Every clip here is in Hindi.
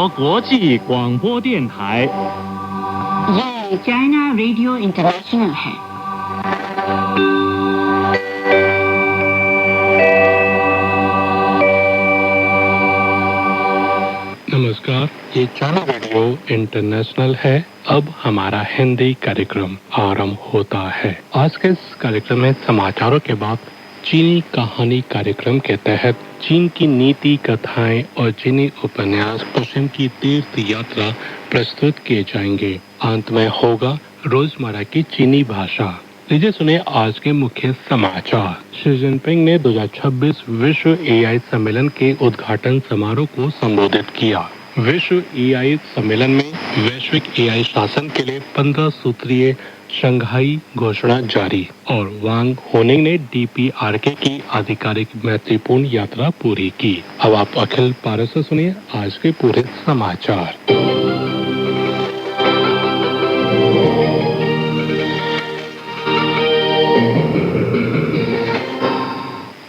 国国际广播电台。 ये चाइना रेडियो इंटरनेशनल है। नमस्कार, ये चाइना रेडियो इंटरनेशनल है। अब हमारा हिंदी कार्यक्रम आरंभ होता है। आज के इस कार्यक्रम में समाचारों के बाद चीनी कहानी कार्यक्रम के तहत चीन की नीति कथाएं और चीनी उपन्यास पश्चिम की तीर्थ यात्रा प्रस्तुत किए जाएंगे। अंत में होगा रोजमर्रा की चीनी भाषा। लीजिए सुने आज के मुख्य समाचार। शी जिनपिंग ने 2026 विश्व एआई सम्मेलन के उद्घाटन समारोह को संबोधित किया। विश्व एआई सम्मेलन में वैश्विक एआई शासन के लिए 15 सूत्रीय शंघाई घोषणा जारी और वांग होनिंग ने डीपीआरके की आधिकारिक मैत्रीपूर्ण यात्रा पूरी की। अब आप अखिल पारस से सुनिए आज के पूरे समाचार।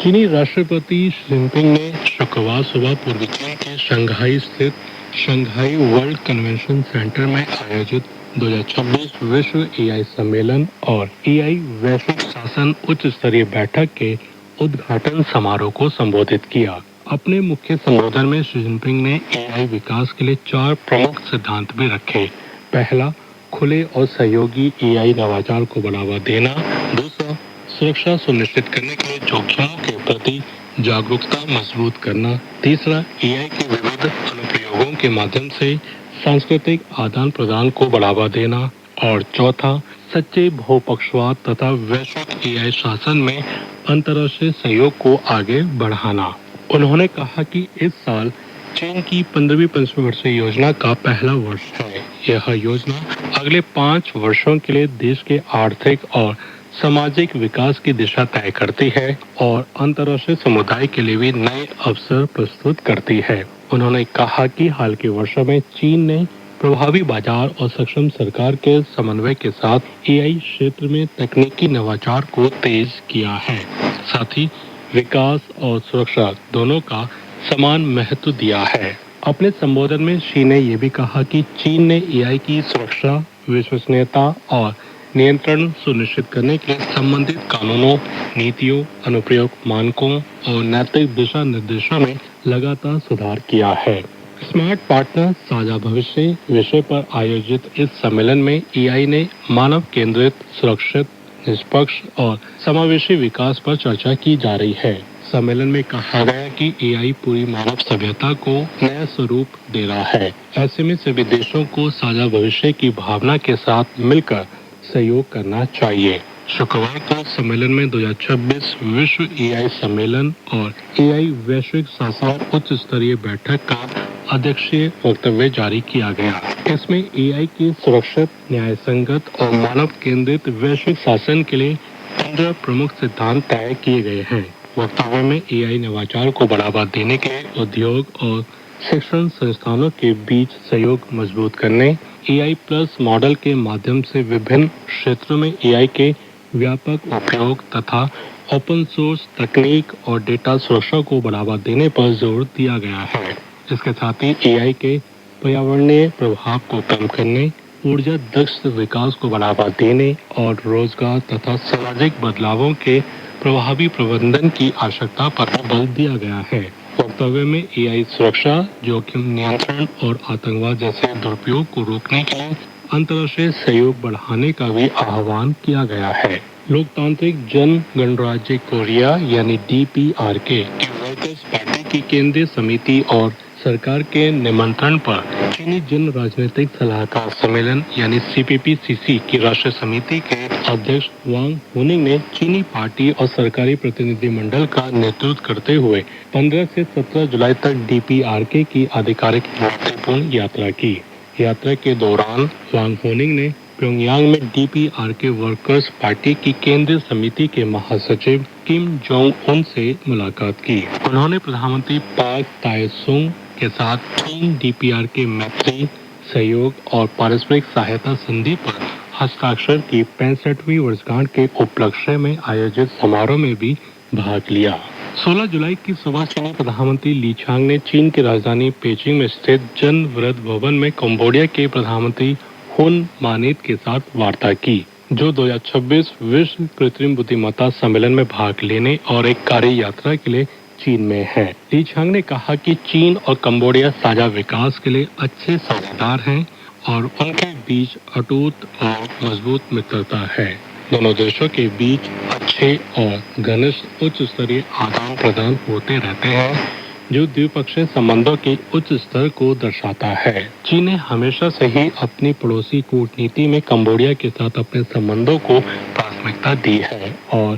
चीनी राष्ट्रपति शी जिनपिंग ने शुक्रवार सुबह पूर्वी चीन के शंघाई स्थित शंघाई वर्ल्ड कन्वेंशन सेंटर में आयोजित 2026 विश्व एआई सम्मेलन और एआई वैश्विक शासन उच्च स्तरीय बैठक के उद्घाटन समारोह को संबोधित किया। अपने मुख्य संबोधन में शी जिनपिंग ने एआई विकास के लिए 4 प्रमुख सिद्धांत भी रखे। पहला, खुले और सहयोगी एआई नवाचार को बढ़ावा देना। दूसरा, सुरक्षा सुनिश्चित करने के लिए जोखिमों के प्रति जागरूकता मजबूत करना। तीसरा, एआई के विविध अनुप्रयोगों के माध्यम से सांस्कृतिक आदान प्रदान को बढ़ावा देना। और चौथा, सच्चे बहुपक्षवाद तथा वैश्विक एआई शासन में अंतर्राष्ट्रीय सहयोग को आगे बढ़ाना। उन्होंने कहा कि इस साल चीन की 15वीं पंचवर्षीय योजना का पहला वर्ष है। यह योजना अगले 5 वर्षों के लिए देश के आर्थिक और सामाजिक विकास की दिशा तय करती है और अंतर्राष्ट्रीय समुदाय के लिए भी नए अवसर प्रस्तुत करती है। उन्होंने कहा कि हाल के वर्षों में चीन ने प्रभावी बाजार और सक्षम सरकार के समन्वय के साथ एआई क्षेत्र में तकनीकी नवाचार को तेज किया है। साथ ही विकास और सुरक्षा दोनों का समान महत्व दिया है। अपने संबोधन में शी ने यह भी कहा कि चीन ने एआई की सुरक्षा, विश्वसनीयता और नियंत्रण सुनिश्चित करने के लिए संबंधित कानूनों, नीतियों, अनुप्रयोग मानकों और नैतिक दिशा निर्देशों में लगातार सुधार किया है। स्मार्ट पार्टनर साझा भविष्य विषय पर आयोजित इस सम्मेलन में एआई ने मानव केंद्रित, सुरक्षित, निष्पक्ष और समावेशी विकास पर चर्चा की जा रही है। सम्मेलन में कहा गया कि एआई पूरी मानव सभ्यता को नया स्वरूप दे रहा है। ऐसे में सभी देशों को साझा भविष्य की भावना के साथ मिलकर सहयोग करना चाहिए। शुक्रवार को सम्मेलन में 2026 विश्व एआई सम्मेलन और एआई वैश्विक शासन उच्च स्तरीय बैठक का अध्यक्षीय वक्तव्य जारी किया गया। इसमें एआई के सुरक्षित, न्याय संगत और मानव केंद्रित वैश्विक शासन के लिए 15 प्रमुख सिद्धांत तय किए गए हैं। वक्तव्य में एआई नवाचार को बढ़ावा देने के लिए उद्योग और शिक्षण संस्थानों के बीच सहयोग मजबूत करने, एआई प्लस मॉडल के माध्यम से विभिन्न क्षेत्रों में एआई के व्यापक उपयोग तथा ओपन सोर्स तकनीक और डेटा सुरक्षा को बढ़ावा देने पर जोर दिया गया है। इसके साथ ही एआई के पर्यावरणीय प्रभाव को कम करने, ऊर्जा दक्ष विकास को बढ़ावा देने और रोजगार तथा सामाजिक बदलावों के प्रभावी प्रबंधन की आवश्यकता पर बल दिया गया है। वक्तव्य में एआई सुरक्षा, जोखिम नियंत्रण और आतंकवाद जैसे दुरुपयोग को रोकने के लिए अंतर्राष्ट्रीय सहयोग बढ़ाने का भी आह्वान किया गया है। लोकतांत्रिक जन गणराज्य कोरिया यानी डीपीआरके की वर्कर्स पार्टी की केंद्रीय समिति और सरकार के निमंत्रण पर चीनी जन राजनीतिक सलाहकार सम्मेलन यानी सीपीपीसीसी की राष्ट्रीय समिति के अध्यक्ष वांग होनिंग ने चीनी पार्टी और सरकारी प्रतिनिधिमंडल का नेतृत्व करते हुए 15 से 17 जुलाई तक डीपीआरके की आधिकारिक महत्वपूर्ण यात्रा की। यात्रा के दौरान वांग होनिंग ने प्योंगयांग में डीपीआरके वर्कर्स पार्टी की केंद्रीय समिति के महासचिव किम जोंग उन से मुलाकात की। उन्होंने प्रधानमंत्री पार्क ताए-सुंग के साथ चीन डीपीआरके मैत्री, सहयोग और पारस्परिक सहायता संधि पर हस्ताक्षर की 65वीं वर्षगांठ के उपलक्ष्य में आयोजित समारोह में भी भाग लिया। 16 जुलाई की सुबह चीनी प्रधानमंत्री ली छांग ने चीन की राजधानी पेजिंग में स्थित जन वृद्ध भवन में कंबोडिया के प्रधानमंत्री हुन मानेत के साथ वार्ता की, जो 2026 विश्व कृत्रिम बुद्धिमत्ता सम्मेलन में भाग लेने और एक कार्य यात्रा के लिए चीन में है। ली छांग ने कहा कि चीन और कंबोडिया साझा विकास के लिए अच्छे साझेदार हैं और उनके बीच अटूट और मजबूत मित्रता है। दोनों देशों के बीच अच्छे और घनिष्ठ उच्च स्तरीय आदान प्रदान होते रहते हैं, जो द्विपक्षीय संबंधों के उच्च स्तर को दर्शाता है। चीन ने हमेशा से ही अपनी पड़ोसी कूटनीति में कंबोडिया के साथ अपने संबंधों को प्राथमिकता दी है और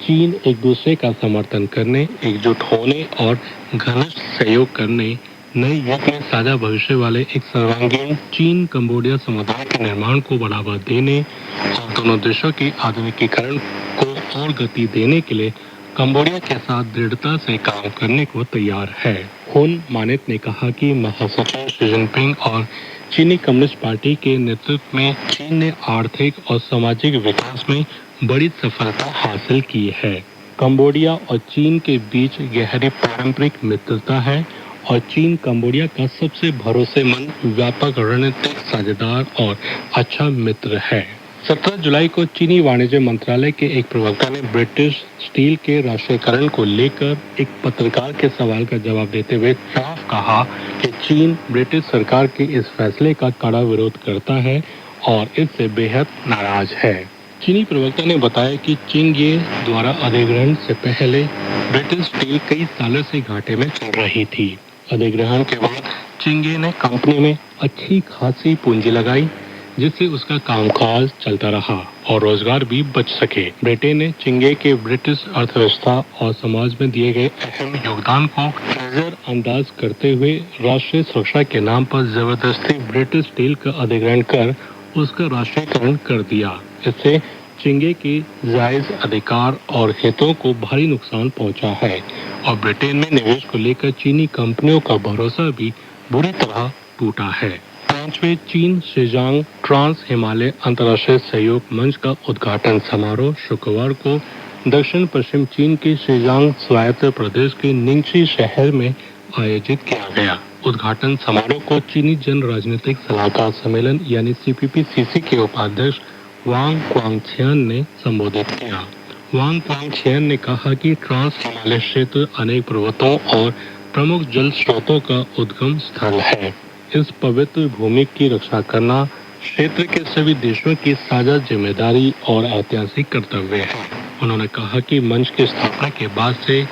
चीन एक दूसरे का समर्थन करने, एकजुट होने और घनिष्ठ सहयोग करने, नए युग में साझा भविष्य वाले एक सर्वांगीण चीन कंबोडिया समुदाय के निर्माण को बढ़ावा देने और दोनों देशों के आधुनिकीकरण को और गति देने के लिए कंबोडिया के साथ दृढ़ता से काम करने को तैयार है। हुन मानेत ने कहा कि महासचिव शी जिनपिंग और चीनी कम्युनिस्ट पार्टी के नेतृत्व में चीन ने आर्थिक और सामाजिक विकास में बड़ी सफलता हासिल की है। कंबोडिया और चीन के बीच गहरी पारंपरिक मित्रता है और चीन कंबोडिया का सबसे भरोसेमंद, व्यापक रणनीतिक साझेदार और अच्छा मित्र है। 17 जुलाई को चीनी वाणिज्य मंत्रालय के एक प्रवक्ता ने ब्रिटिश स्टील के राष्ट्रीयकरण को लेकर एक पत्रकार के सवाल का जवाब देते हुए साफ कहा कि चीन ब्रिटिश सरकार के इस फैसले का कड़ा विरोध करता है और इससे बेहद नाराज है। चीनी प्रवक्ता ने बताया कि चिंगये द्वारा अधिग्रहण से पहले ब्रिटिश स्टील कई सालों से घाटे में चल रही थी। अधिग्रहण के बाद चिंगये ने कंपनी में अच्छी खासी पूंजी लगाई, जिससे उसका कामकाज चलता रहा और रोजगार भी बच सके। ब्रिटेन ने चिंगये के ब्रिटिश अर्थव्यवस्था और समाज में दिए गए अहम योगदान को नजरअंदाज करते हुए राष्ट्रीय सुरक्षा के नाम पर जबरदस्ती ब्रिटिश स्टील का अधिग्रहण कर उसका राष्ट्रीयकरण कर दिया। इससे चिंगये के जायज अधिकार और हितों को भारी नुकसान पहुंचा है और ब्रिटेन में निवेश को लेकर चीनी कंपनियों का भरोसा भी बुरी तरह टूटा है। 5वें चीन शेजांग ट्रांस हिमालय अंतर्राष्ट्रीय सहयोग मंच का उद्घाटन समारोह शुक्रवार को दक्षिण पश्चिम चीन के शेजांग स्वायत्त प्रदेश के निंगशी शहर में आयोजित किया गया। उद्घाटन समारोह को चीनी जन राजनीतिक सलाहकार सम्मेलन यानी CPPCC के उपाध्यक्ष वांग क्वांगछियान ने संबोधित किया। वांग क्वांगछियान ने कहा कि ट्रांस हिमालय क्षेत्र अनेक पर्वतों और प्रमुख जल स्रोतों का उद्गम स्थल है। इस पवित्र भूमि की रक्षा करना क्षेत्र के सभी देशों की साझा जिम्मेदारी और ऐतिहासिक कर्तव्य है। उन्होंने कहा कि मंच की स्थापना के बाद से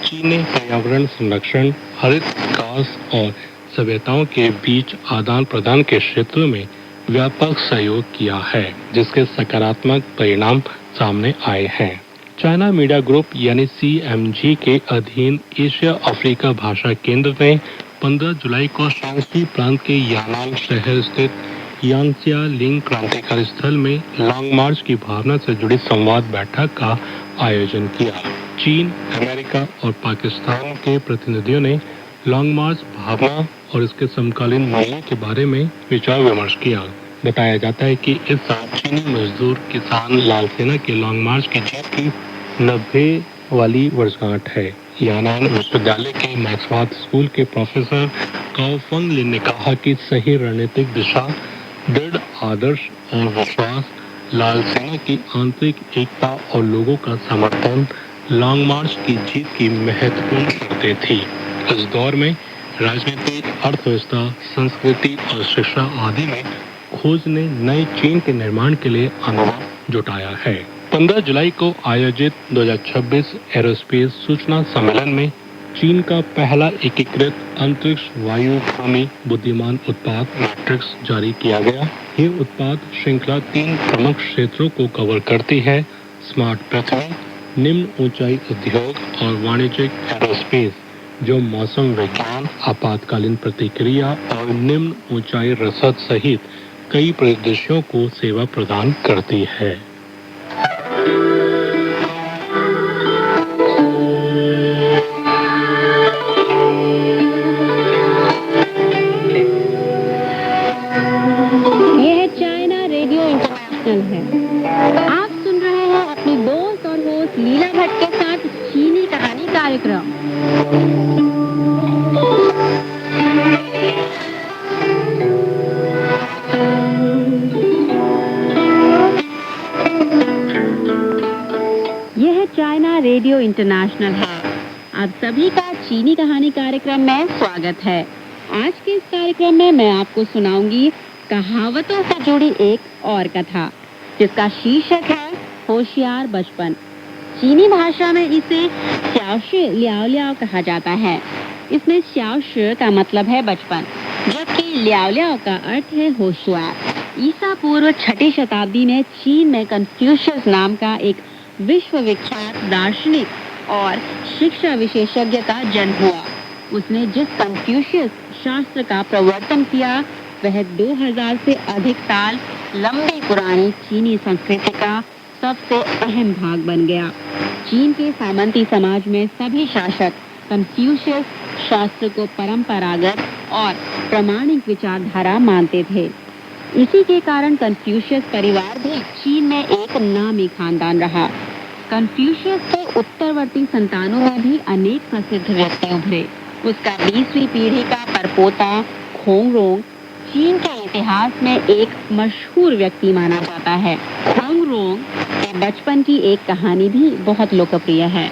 चीन ने पर्यावरण संरक्षण, हरित विकास और सभ्यताओं के बीच आदान प्रदान के क्षेत्रों में व्यापक सहयोग किया है, जिसके सकारात्मक परिणाम सामने आए हैं। चाइना मीडिया ग्रुप यानी CMG के अधीन एशिया अफ्रीका भाषा केंद्र ने 15 जुलाई को शांसी प्रांत के यानान शहर स्थित यांगच्या लिंग क्रांतिकारी स्थल में लॉन्ग मार्च की भावना से जुड़ी संवाद बैठक का आयोजन किया। चीन, अमेरिका और पाकिस्तान के प्रतिनिधियों ने लॉन्ग मार्च भावना और इसके समकालीन मूल्यों के बारे में विचार विमर्श किया। बताया जाता है कि इस साल चीनी मजदूर किसान लाल सेना के लॉन्ग मार्च की जीत की 90 वाली वर्षगांठ है। यानान विश्वविद्यालय के मार्क्सवाद स्कूल के प्रोफेसर काओ फंग लिन ने कहा कि सही रणनीतिक दिशा, दृढ़ आदर्श और विश्वास, लाल सेना की आंतरिक एकता और लोगों का समर्थन लॉन्ग मार्च की जीत की महत्वपूर्ण शर्तें थी। इस दौर में राजनीति, अर्थव्यवस्था, संस्कृति और शिक्षा आदि में खोज ने नए चीन के निर्माण के लिए अनुभव जुटाया है। 15 जुलाई को आयोजित 2026 एरोस्पेस सूचना सम्मेलन में चीन का पहला एकीकृत अंतरिक्ष वायु भूमि बुद्धिमान उत्पाद मैट्रिक्स जारी किया गया। ये उत्पाद श्रृंखला 3 प्रमुख क्षेत्रों को कवर करती है: स्मार्ट पृथ्वी, निम्न ऊंचाई उद्योग और वाणिज्यिक एरोस्पेस, जो मौसम विज्ञान, आपातकालीन प्रतिक्रिया और निम्न ऊंचाई रसद सहित कई परिदृश्यों को सेवा प्रदान करती है। यह चाइना रेडियो इंटरनेशनल है। आप सुन रहे हैं अपनी दोस्त और होस्ट लीला भट्ट के साथ चीनी कहानी कार्यक्रम। रेडियो इंटरनेशनल है। आप सभी का चीनी कहानी कार्यक्रम में स्वागत है। आज के इस कार्यक्रम में मैं आपको सुनाऊंगी कहावतों से जुड़ी एक और कथा, जिसका शीर्षक है होशियार बचपन। चीनी भाषा में इसे श्याओशी लियाओ लियाओ कहा जाता है। इसमें श्याओशी का मतलब है बचपन, जबकि लियाओ लियाओ का अर्थ है होशियार। ईसा पूर्व 6ठी शताब्दी में चीन में कन्फ्यूशियस नाम का एक विश्वविख्यात दार्शनिक और शिक्षा विशेषज्ञ का जन्म हुआ। उसने जिस कन्फ्यूशियस शास्त्र का प्रवर्तन किया वह 2000 से अधिक साल लंबी पुरानी चीनी संस्कृति का सबसे अहम भाग बन गया। चीन के सामंती समाज में सभी शासक कन्फ्यूशियस शास्त्र को परंपरागत और प्रामाणिक विचारधारा मानते थे। इसी के कारण कन्फ्यूशियस परिवार भी चीन में एक नामी खानदान रहा। कन्फ्यूशियस के उत्तरवर्ती संतानों में भी अनेक प्रसिद्ध व्यक्ति उभरे। उसका 20वीं पीढ़ी का परपोता खोंगरोंग चीन के इतिहास में एक मशहूर व्यक्ति माना जाता है। खोंगरोंग के बचपन की एक कहानी भी बहुत लोकप्रिय है।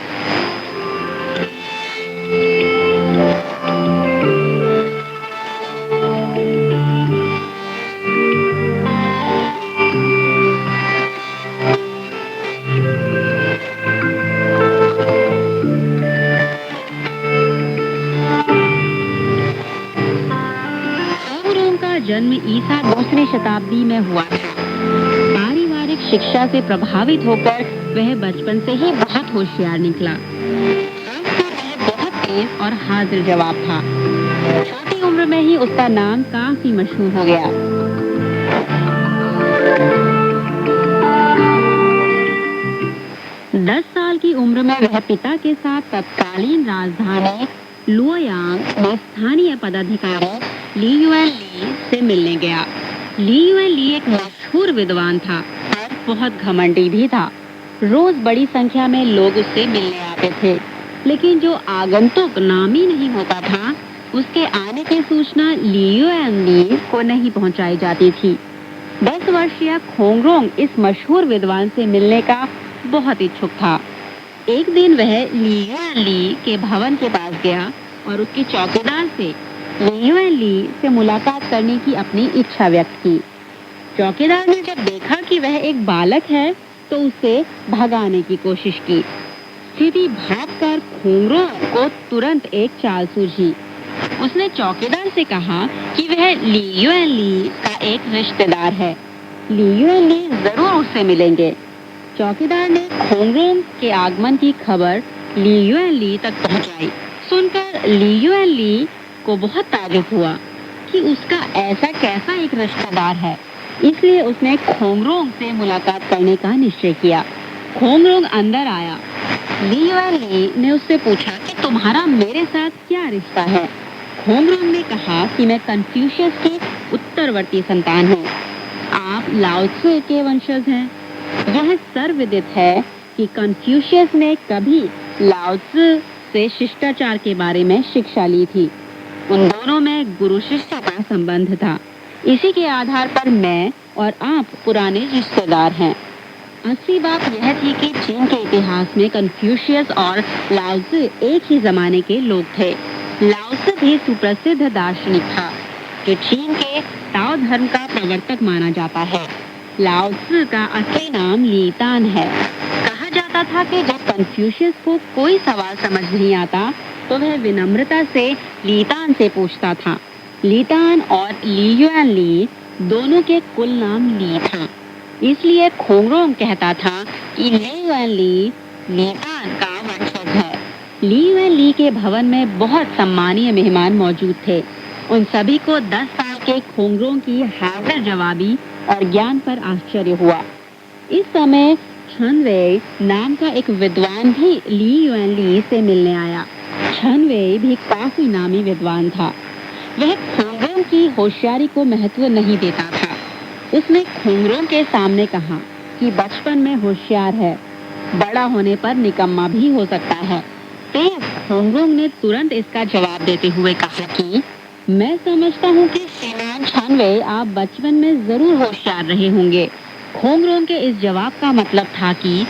जन्म ईसा 2री शताब्दी में हुआ था। पारिवारिक शिक्षा से प्रभावित होकर वह बचपन से ही बहुत होशियार निकला। वह बहुत तेज और हाजिर जवाब था। छोटी उम्र में ही उसका नाम काफी मशहूर हो गया। दस साल की उम्र में वह पिता के साथ तत्कालीन राजधानी लुओयांग में स्थानीय पदाधिकारी ली युएन ली से मिलने गया। ली युएन ली एक मशहूर विद्वान था और बहुत घमंडी भी था। रोज बड़ी संख्या में लोग उससे मिलने आते थे, लेकिन जो आगंतुक नामी नहीं होता था उसके आने की सूचना ली युएन ली को नहीं पहुंचाई जाती थी। 10 वर्षीय खोंगरोंग इस मशहूर विद्वान से मिलने का बहुत इच्छुक था। एक दिन वह ली युएन ली के भवन के पास गया और उसके चौकीदार से ली युएन ली से मुलाकात करने की अपनी इच्छा व्यक्त की। चौकीदार ने जब देखा कि वह एक बालक है तो उसे भगाने की कोशिश की। स्थिति भांपकर खोंगरोंग को तुरंत एक चाल सूझी। उसने चौकीदार से कहा कि वह ली युएन ली का एक रिश्तेदार है। ली युएन ली जरूर उससे मिलेंगे। चौकीदार ने खोंगरोंग के आगमन की खबर ली युएन ली तक पहुंचाई। सुनकर ली युएन ली को बहुत ताज्जुब हुआ कि उसका ऐसा कैसा एक रिश्तेदार है। इसलिए उसने खोंगरोंग से मुलाकात करने का निश्चय किया। खोंगरोंग अंदर आया। ली युएन ली ने उससे पूछा कि तुम्हारा मेरे साथ क्या रिश्ता है। खोंगरोंग ने कहा कि मैं कन्फ्यूशियस की उत्तरवर्ती संतान हूँ। आप लाओ त्से के वंशज हैं। यह सर्वविदित है कि कन्फ्यूशियस ने कभी लाओ त्से से शिष्टाचार के बारे में शिक्षा ली थी। उन दोनों में गुरु शिष्य का संबंध था। इसी के आधार पर मैं और आप पुराने रिश्तेदार हैं। असली बात यह थी कि चीन के इतिहास में कन्फ्यूशियस और लाओ त्से एक ही जमाने के लोग थे। लाओ त्से भी सुप्रसिद्ध दार्शनिक था जो चीन के ताओ धर्म का प्रवर्तक माना जाता है। लाओ त्से का असली नाम ली तान है। कहा जाता था कि जब कन्फ्यूशियस को कोई सवाल समझ नहीं आता तो वह विनम्रता से ली तान से पूछता था। ली तान और ली युएन ली दोनों के कुल नाम ली था। इसलिए खोंगरोंग कहता था कि ली युएन ली तान का वंशज है। ली युएन ली के भवन में बहुत सम्मानीय मेहमान मौजूद थे। उन सभी को 10 साल के खोंगरोंग की हाजिर जवाबी और ज्ञान पर आश्चर्य हुआ। इस समय छन वेई नाम का एक विद्वान भी ली युएन ली से मिलने आया। छन वेई भी काफी नामी विद्वान था। वह खोंगरोंग की होशियारी को महत्व नहीं देता था। उसने खोंगरोंग के सामने कहा कि बचपन में होशियार है, बड़ा होने पर निकम्मा भी हो सकता है। तेज खोंगरोंग ने तुरंत इसका जवाब देते हुए कहा कि मैं समझता हूँ कि श्रीमान छन वेई आप बचपन में जरूर होशियार रहे होंगे। खोंगरोंग के इस जवाब का मतलब था कि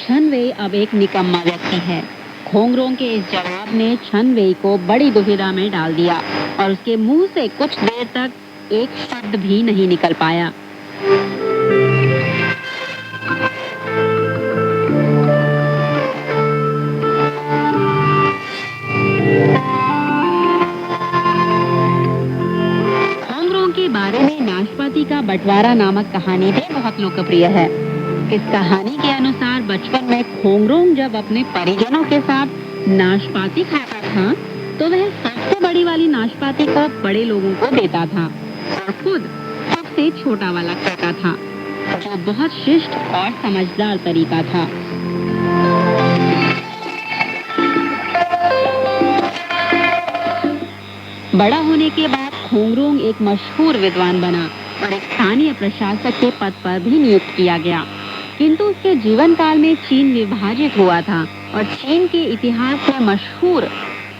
छन वेई अब एक निकम्मा व्यक्ति होती है। खोंगरोंग के इस जवाब ने छन वेई को बड़ी दुविधा में डाल दिया और उसके मुंह से कुछ देर तक एक शब्द भी नहीं निकल पाया। खोंगरोंग के बारे में नाशपाती का बंटवारा नामक कहानी भी बहुत लोकप्रिय है। इस कहानी के अनुसार बचपन में खोंगरोंग जब अपने परिजनों के साथ नाशपाती खाता था तो वह सबसे बड़ी वाली नाशपाती को बड़े लोगों को देता था और खुद सबसे छोटा वाला खाता था, जो बहुत शिष्ट और समझदार तरीका था। बड़ा होने के बाद खोंगरोंग एक मशहूर विद्वान बना और एक स्थानीय प्रशासक के पद पर भी नियुक्त किया गया। किंतु उसके जीवन काल में चीन विभाजित हुआ था और चीन के इतिहास में मशहूर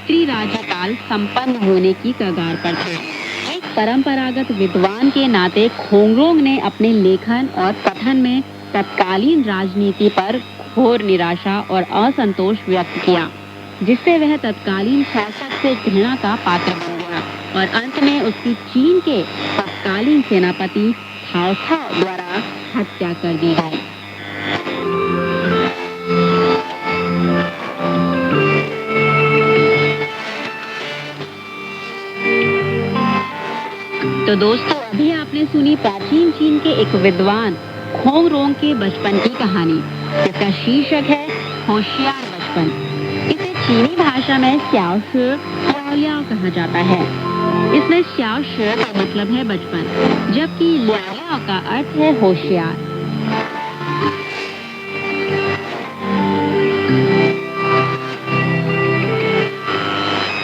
त्रिराज्य काल संपन्न होने की कगार पर था। एक परंपरागत विद्वान के नाते खोंगरोंग ने अपने लेखन और कथन में तत्कालीन राजनीति पर घोर निराशा और असंतोष व्यक्त किया, जिससे वह तत्कालीन शासक से घृणा का पात्र बन गया और अंत में उसकी चीन के तत्कालीन सेनापति हाओ थाओ द्वारा हत्या कर दी गई। तो दोस्तों, अभी आपने सुनी प्राचीन चीन के एक विद्वान खोंगरोंग के बचपन की कहानी, जिसका शीर्षक है होशियार बचपन। इसे चीनी भाषा में स्याओ शि ल्याओ ल्याओ कहा जाता है। इसमें स्याओ शि का मतलब है बचपन, जबकि ल्याओ ल्याओ का अर्थ है होशियार।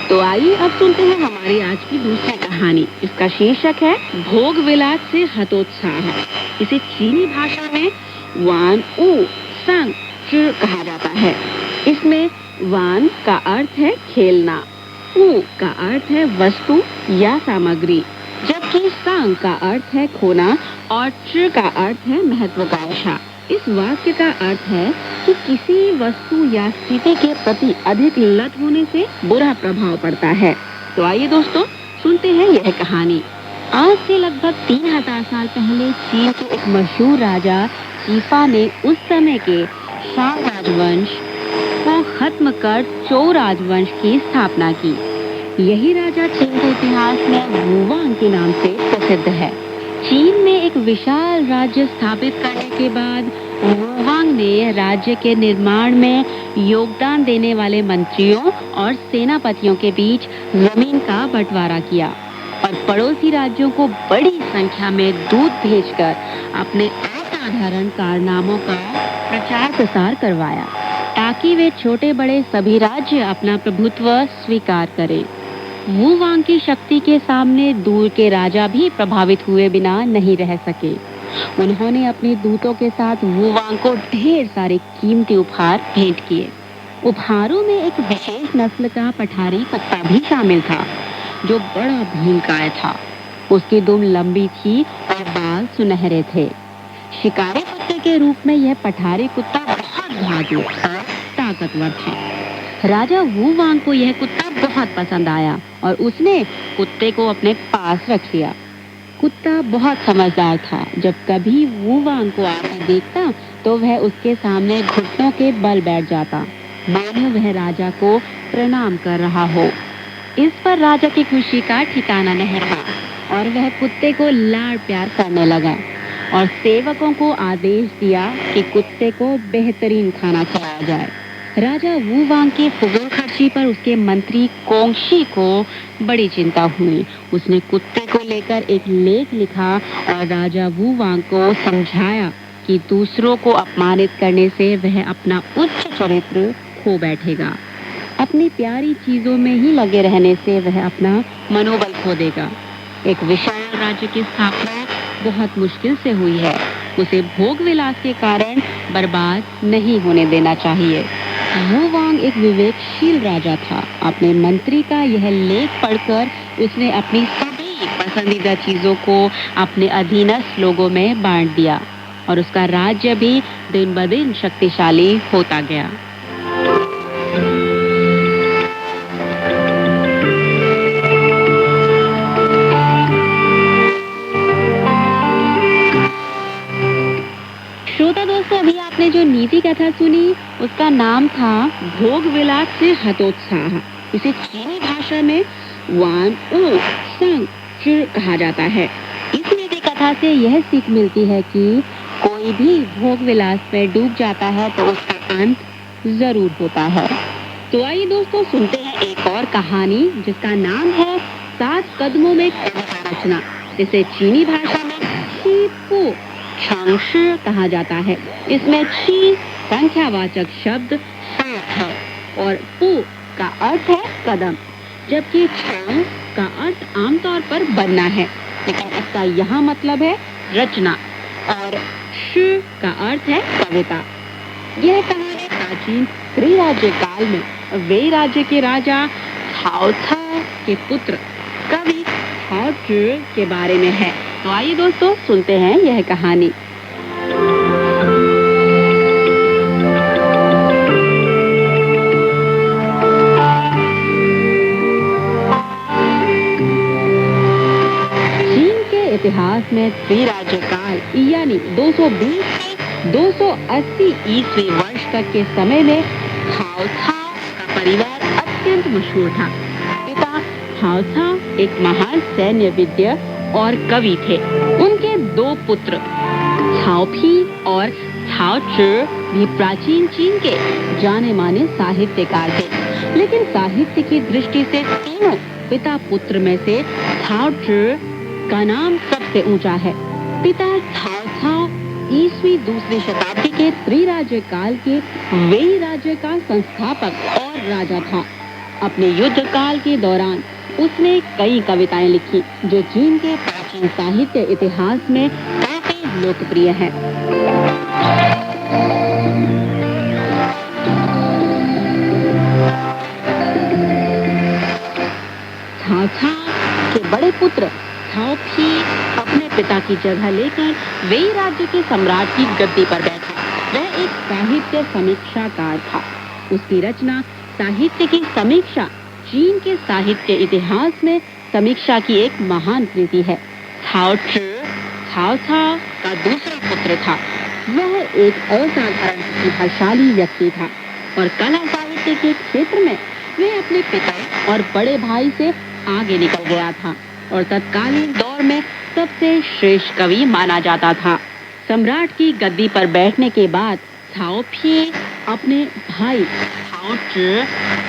तो आइए अब सुनते हैं हमारी आज की दूसरी कहानी। इसका शीर्षक है भोग विलास से हतोत्साह। इसे चीनी भाषा में वान ऊ सांग चि कहा जाता है। इसमें वान का अर्थ है खेलना, ऊ का अर्थ है वस्तु या सामग्री, जबकि सांग का अर्थ है खोना और चि का अर्थ है महत्वाकांक्षा। इस वाक्य का अर्थ है कि किसी वस्तु या स्थिति के प्रति अधिक लत होने से बुरा प्रभाव पड़ता है। तो आइए दोस्तों, सुनते हैं यह कहानी। आज से लगभग 3000 साल पहले चीन के एक मशहूर राजा चीफा ने उस समय के शांग राजवंश को खत्म कर चोउ राजवंश की स्थापना की। यही राजा चीन के इतिहास में वुवांग के नाम से प्रसिद्ध है। चीन में एक विशाल राज्य स्थापित करने के बाद वुवांग ने राज्य के निर्माण में योगदान देने वाले मंत्रियों और सेनापतियों के बीच जमीन का बंटवारा किया और पड़ोसी राज्यों को बड़ी संख्या में दूत भेजकर अपने असाधारण कारनामों का प्रचार प्रसार करवाया, ताकि वे छोटे बड़े सभी राज्य अपना प्रभुत्व स्वीकार करें। वुवांग की शक्ति के सामने दूर के राजा भी प्रभावित हुए बिना नहीं रह सके। उन्होंने अपने दूतों के साथ वुवांग को ढेर सारे कीमती उपहार भेंट किए। उपहारों में एक विशेष नस्ल का पठारी कुत्ता भी शामिल था, जो बड़ा भीमकाय था। उसकी दुम लंबी थी और बाल सुनहरे थे। शिकारी कुत्ते के रूप में यह पठारी कुत्ता बहुत भागू और ताकतवर था। राजा वुवांग को यह कुत्ता बहुत पसंद आया और उसने कुत्ते को अपने पास रख लिया। कुत्ता बहुत समझदार था। जब कभी वुवांग को आकर देखता तो वह उसके सामने घुटनों के बल बैठ जाता, मानो वह राजा को प्रणाम कर रहा हो। इस पर राजा की खुशी का ठिकाना नहीं रहा और वह कुत्ते को लाड़ प्यार करने लगा और सेवकों को आदेश दिया कि कुत्ते को बेहतरीन खाना खिलाया जाए। राजा वुवांग की फुजूल खर्ची पर उसके मंत्री कोंगशी को बड़ी चिंता हुई। उसने कुत्ते को लेकर एक लेख लिखा और राजा वुवांग को समझाया कि दूसरों को अपमानित करने से वह अपना उच्च चरित्र खो बैठेगा। अपनी प्यारी चीजों में ही लगे रहने से वह अपना मनोबल खो देगा। एक विशाल राज्य की स्थापना बहुत मुश्किल से हुई है। उसे भोग विलास के कारण बर्बाद नहीं होने देना चाहिए। वुवांग एक विवेकशील राजा था। अपने मंत्री का यह लेख पढ़कर उसने अपनी सभी पसंदीदा चीजों को अपने अधीनस्थ लोगों में बांट दिया और उसका राज्य भी दिन ब दिन शक्तिशाली होता गया। श्रोता दोस्तों, अभी आपने जो नीति कथा सुनी उसका नाम था भोग विलास से हतोत्साह। इसे चीनी भाषा में वान ऊ संग चिर कहा जाता है। इस नीति कथा से यह सीख मिलती है कि कोई भी भोग विलास में डूब जाता है तो उसका अंत जरूर होता है। तो आइए दोस्तों, सुनते हैं एक और कहानी जिसका नाम है 7 कदमों में कविता रचना। इसे चीनी भाषा में ची पू छांगशी कहा जाता है। इसमें ची संख्यावाचक शब्द 7 है और पू का अर्थ है कदम, जबकि छांग का अर्थ आमतौर पर बनना है, लेकिन इसका यहाँ मतलब है रचना, और श का अर्थ है कविता। यह कहानी प्राचीन त्रिराज्य काल में वै राज्य के राजा cao ca के पुत्र कवि cao zhi के बारे में है। तो आइए दोस्तों, सुनते हैं यह कहानी। चीन के इतिहास में त्रिराज्य काल यानी 220 से 280 ईस्वी वर्ष तक के समय में cao ca का परिवार अत्यंत मशहूर था। पिता cao ca एक महान सैन्य विद्य और कवि थे। उनके 2 पुत्र cao pi और cao zhi भी प्राचीन चीन के जाने माने साहित्यकार थे, लेकिन साहित्य की दृष्टि से तीनों पिता पुत्र में से cao zhi का नाम सबसे ऊंचा है। पिता cao ca ईस्वी 2री शताब्दी के त्रिराज्य काल के वै राज्य का संस्थापक और राजा था। अपने युद्ध काल के दौरान उसने कई कविताएं लिखी जो चीन के प्राचीन साहित्य इतिहास में काफी लोकप्रिय हैं। cao ca के बड़े पुत्र cao pi अपने पिता की जगह लेकर वै राज्य के सम्राट की गद्दी पर बैठा। वह एक साहित्य समीक्षाकार था। उसकी रचना साहित्य की समीक्षा चीन के साहित्य इतिहास में समीक्षा की एक महान कृति है। cao zhi cao ca का दूसरा पुत्र था। वह एक असाधारण प्रतिभाशाली व्यक्ति था और कला साहित्य के क्षेत्र में वह अपने पिता और बड़े भाई से आगे निकल गया था और तत्कालीन दौर में सबसे श्रेष्ठ कवि माना जाता था। सम्राट की गद्दी पर बैठने के बाद cao pi अपने भाई cao zhi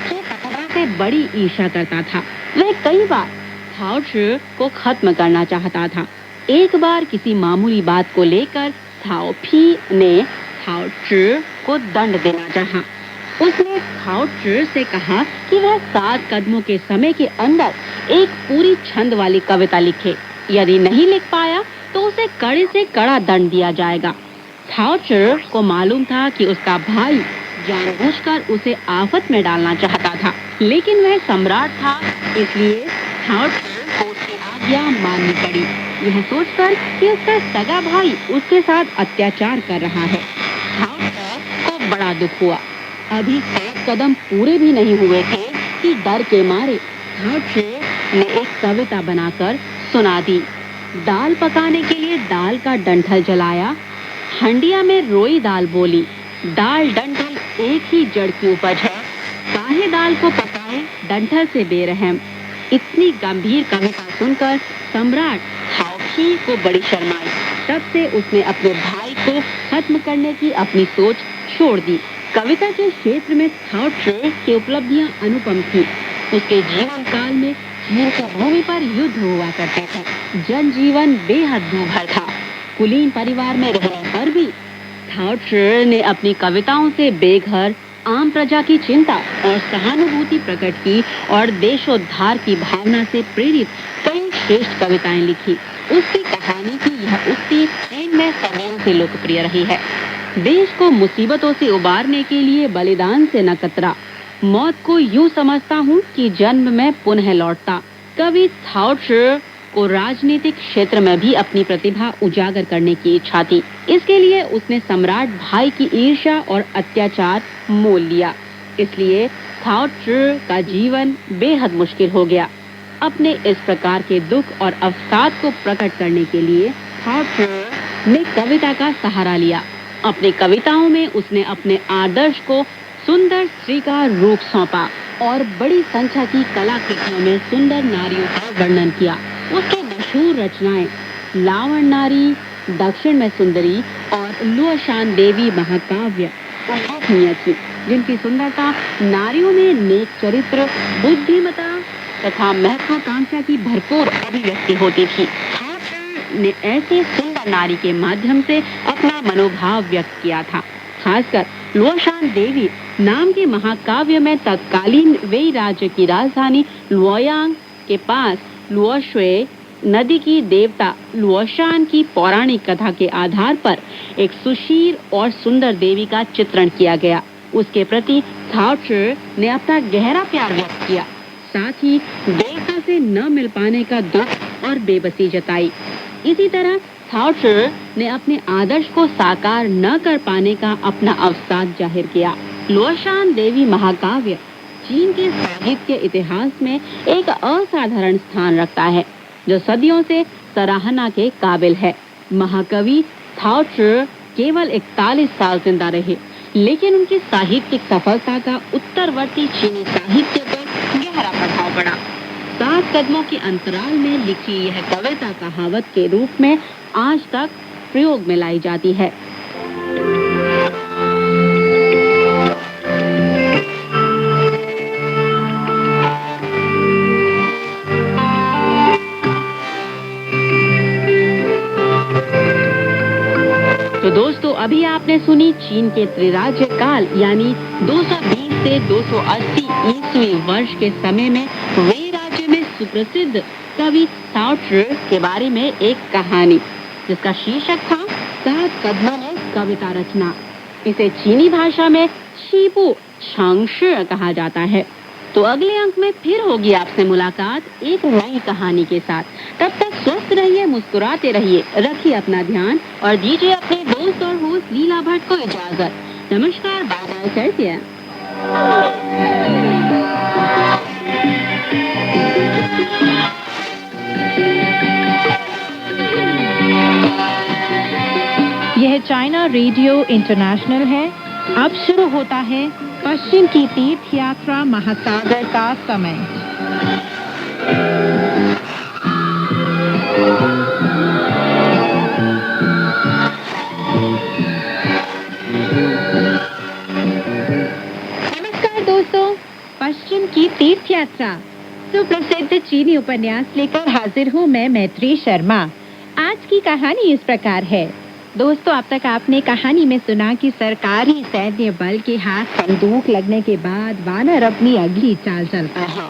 की प्रतिभा से बड़ी ईर्ष्या करता था। वह कई बार cao zhi को खत्म करना चाहता था। एक बार किसी मामूली बात को लेकर cao pi ने cao zhi को दंड देना चाहा। उसने cao zhi से कहा कि वह 7 कदमों के समय के अंदर एक पूरी छंद वाली कविता लिखे। यदि नहीं लिख पाया तो उसे कड़े से कड़ा दंड दिया जाएगा। cao zhi को मालूम था कि उसका भाई जानबूझकर उसे आफत में डालना चाहता था, लेकिन वह सम्राट था, इसलिए cao zhi को उसकी आज्ञा माननी पड़ी, यह सोचकर कि उसका सगा भाई उसके साथ अत्याचार कर रहा है। cao zhi को बड़ा दुख हुआ। अभी 7 कदम पूरे भी नहीं हुए थे कि डर के मारे cao zhi ने एक कविता बनाकर सुना दी। दाल पकाने के लिए दाल का डंठल जलाया, हंडिया में रोई दाल बोली, दाल डंठल एक ही जड़ की उपज है, काहे दाल को पकाए डंठल से बेरहम। इतनी गंभीर कविता सुनकर सम्राट cao pi को बड़ी शर्म आई। तब से उसने अपने भाई को खत्म करने की अपनी सोच छोड़ दी। कविता के क्षेत्र में cao zhi की उपलब्धियां अनुपम थी। उसके जीवन काल में चीन की भूमि पर युद्ध हुआ करते थे। जनजीवन बेहद दूभर था। कुलीन परिवार में रहने पर भी cao zhi ने अपनी कविताओं से बेघर आम प्रजा की चिंता और सहानुभूति प्रकट की और देशोद्धार की भावना से प्रेरित कई श्रेष्ठ कविताएं लिखी। उसकी कहानी की यह उक्ति चीन में सदियों से लोकप्रिय रही है। देश को मुसीबतों से उबारने के लिए बलिदान से न कतरा, मौत को यूं समझता हूँ कि जन्म में पुनः लौटता। कवि cao zhi को राजनीतिक क्षेत्र में भी अपनी प्रतिभा उजागर करने की इच्छा थी। इसके लिए उसने सम्राट भाई की ईर्ष्या और अत्याचार मोल लिया। इसलिए cao zhi का जीवन बेहद मुश्किल हो गया। अपने इस प्रकार के दुख और अवसाद को प्रकट करने के लिए cao zhi ने कविता का सहारा लिया। अपनी कविताओं में उसने अपने आदर्श को सुंदर स्त्री का रूप सौंपा और बड़ी संख्या की कलाकृतियों में सुंदर नारियों का वर्णन किया। उसकी मशहूर रचनाएं लावण नारी, दक्षिण में सुंदरी और लुओशान देवी महाकाव्य उल्लेखनीय थी, जिनकी सुंदरता नारियों में नेक चरित्र, बुद्धिमता तथा महत्वाकांक्षा की भरपूर अभिव्यक्ति होती थी। ने ऐसे सुंदर नारी के माध्यम से अपना मनोभाव व्यक्त किया था। खासकर लुओशान देवी नाम के महाकाव्य में तत्कालीन वेई राज्य की राजधानी लुओयांग के पास लुओशुए नदी की देवता लुओशान की पौराणिक कथा के आधार पर एक सुशील और सुंदर देवी का चित्रण किया गया। उसके प्रति थाओ ने अपना गहरा प्यार व्यक्त किया, साथ ही देवता से न मिल पाने का दुख और बेबसी जताई। इसी तरह थाओ ने अपने आदर्श को साकार न कर पाने का अपना अवसाद जाहिर किया। लुओशान देवी महाकाव्य चीन के साहित्य इतिहास में एक असाधारण स्थान रखता है, जो सदियों से सराहना के काबिल है। महाकवि थाओ केवल 41 साल जिंदा रहे, लेकिन उनकी साहित्यिक सफलता का उत्तरवर्ती चीनी साहित्य पर गहरा प्रभाव पड़ा। 7 कदमों के अंतराल में लिखी यह कविता कहावत के रूप में आज तक प्रयोग में लाई जाती है। तो दोस्तों, अभी आपने सुनी चीन के त्रिराज्य काल यानी 220 से 280 ईस्वी वर्ष के समय में वेई राज्य में सुप्रसिद्ध कवि थाओ के बारे में एक कहानी, जिसका शीर्षक था 7 कदमों में कविता रचना। इसे चीनी भाषा में शीपू छांगशी कहा जाता है। तो अगले अंक में फिर होगी आपसे मुलाकात एक नई कहानी के साथ। तब तक स्वस्थ रहिए, मुस्कुराते रहिए, रखिए अपना ध्यान और दीजिए अपने दोस्त और होस्ट लीला भट्ट को इजाजत। नमस्कार, बाय बाय। यह चाइना रेडियो इंटरनेशनल है। अब शुरू होता है पश्चिम की तीर्थ यात्रा महासागर का समय। नमस्कार दोस्तों, पश्चिम की तीर्थ यात्रा सुप्रसिद्ध चीनी उपन्यास लेकर हाजिर हूँ मैं, मैत्री शर्मा। आज की कहानी इस प्रकार है। दोस्तों, अब तक आपने कहानी में सुना कि सरकारी सैन्य बल के हाथ बंदूक लगने के बाद वानर अपनी अगली चाल चलता है।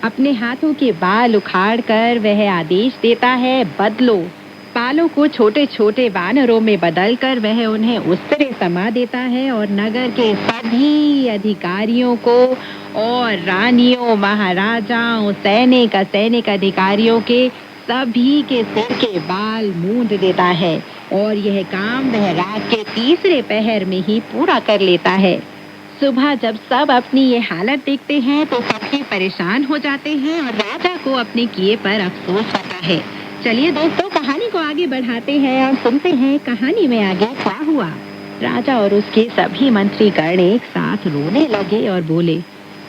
अपने हाथों के बाल उखाड़कर वह आदेश देता है, बदलो। बालों को छोटे छोटे वानरों में बदलकर वह उन्हें उस तरह समा देता है और नगर के सभी अधिकारियों को और रानियों, महाराजाओं, सैनिक अधिकारियों के सभी के सिर के बाल मूंद देता है और यह काम वह रात के तीसरे पहर में ही पूरा कर लेता है। सुबह जब सब अपनी ये हालत देखते हैं तो सभी परेशान हो जाते हैं और राजा को अपने किए पर अफसोस होता है। चलिए दोस्तों, कहानी को आगे बढ़ाते हैं और सुनते हैं कहानी में आगे क्या हुआ। राजा और उसके सभी मंत्रीगण एक साथ रोने लगे और बोले,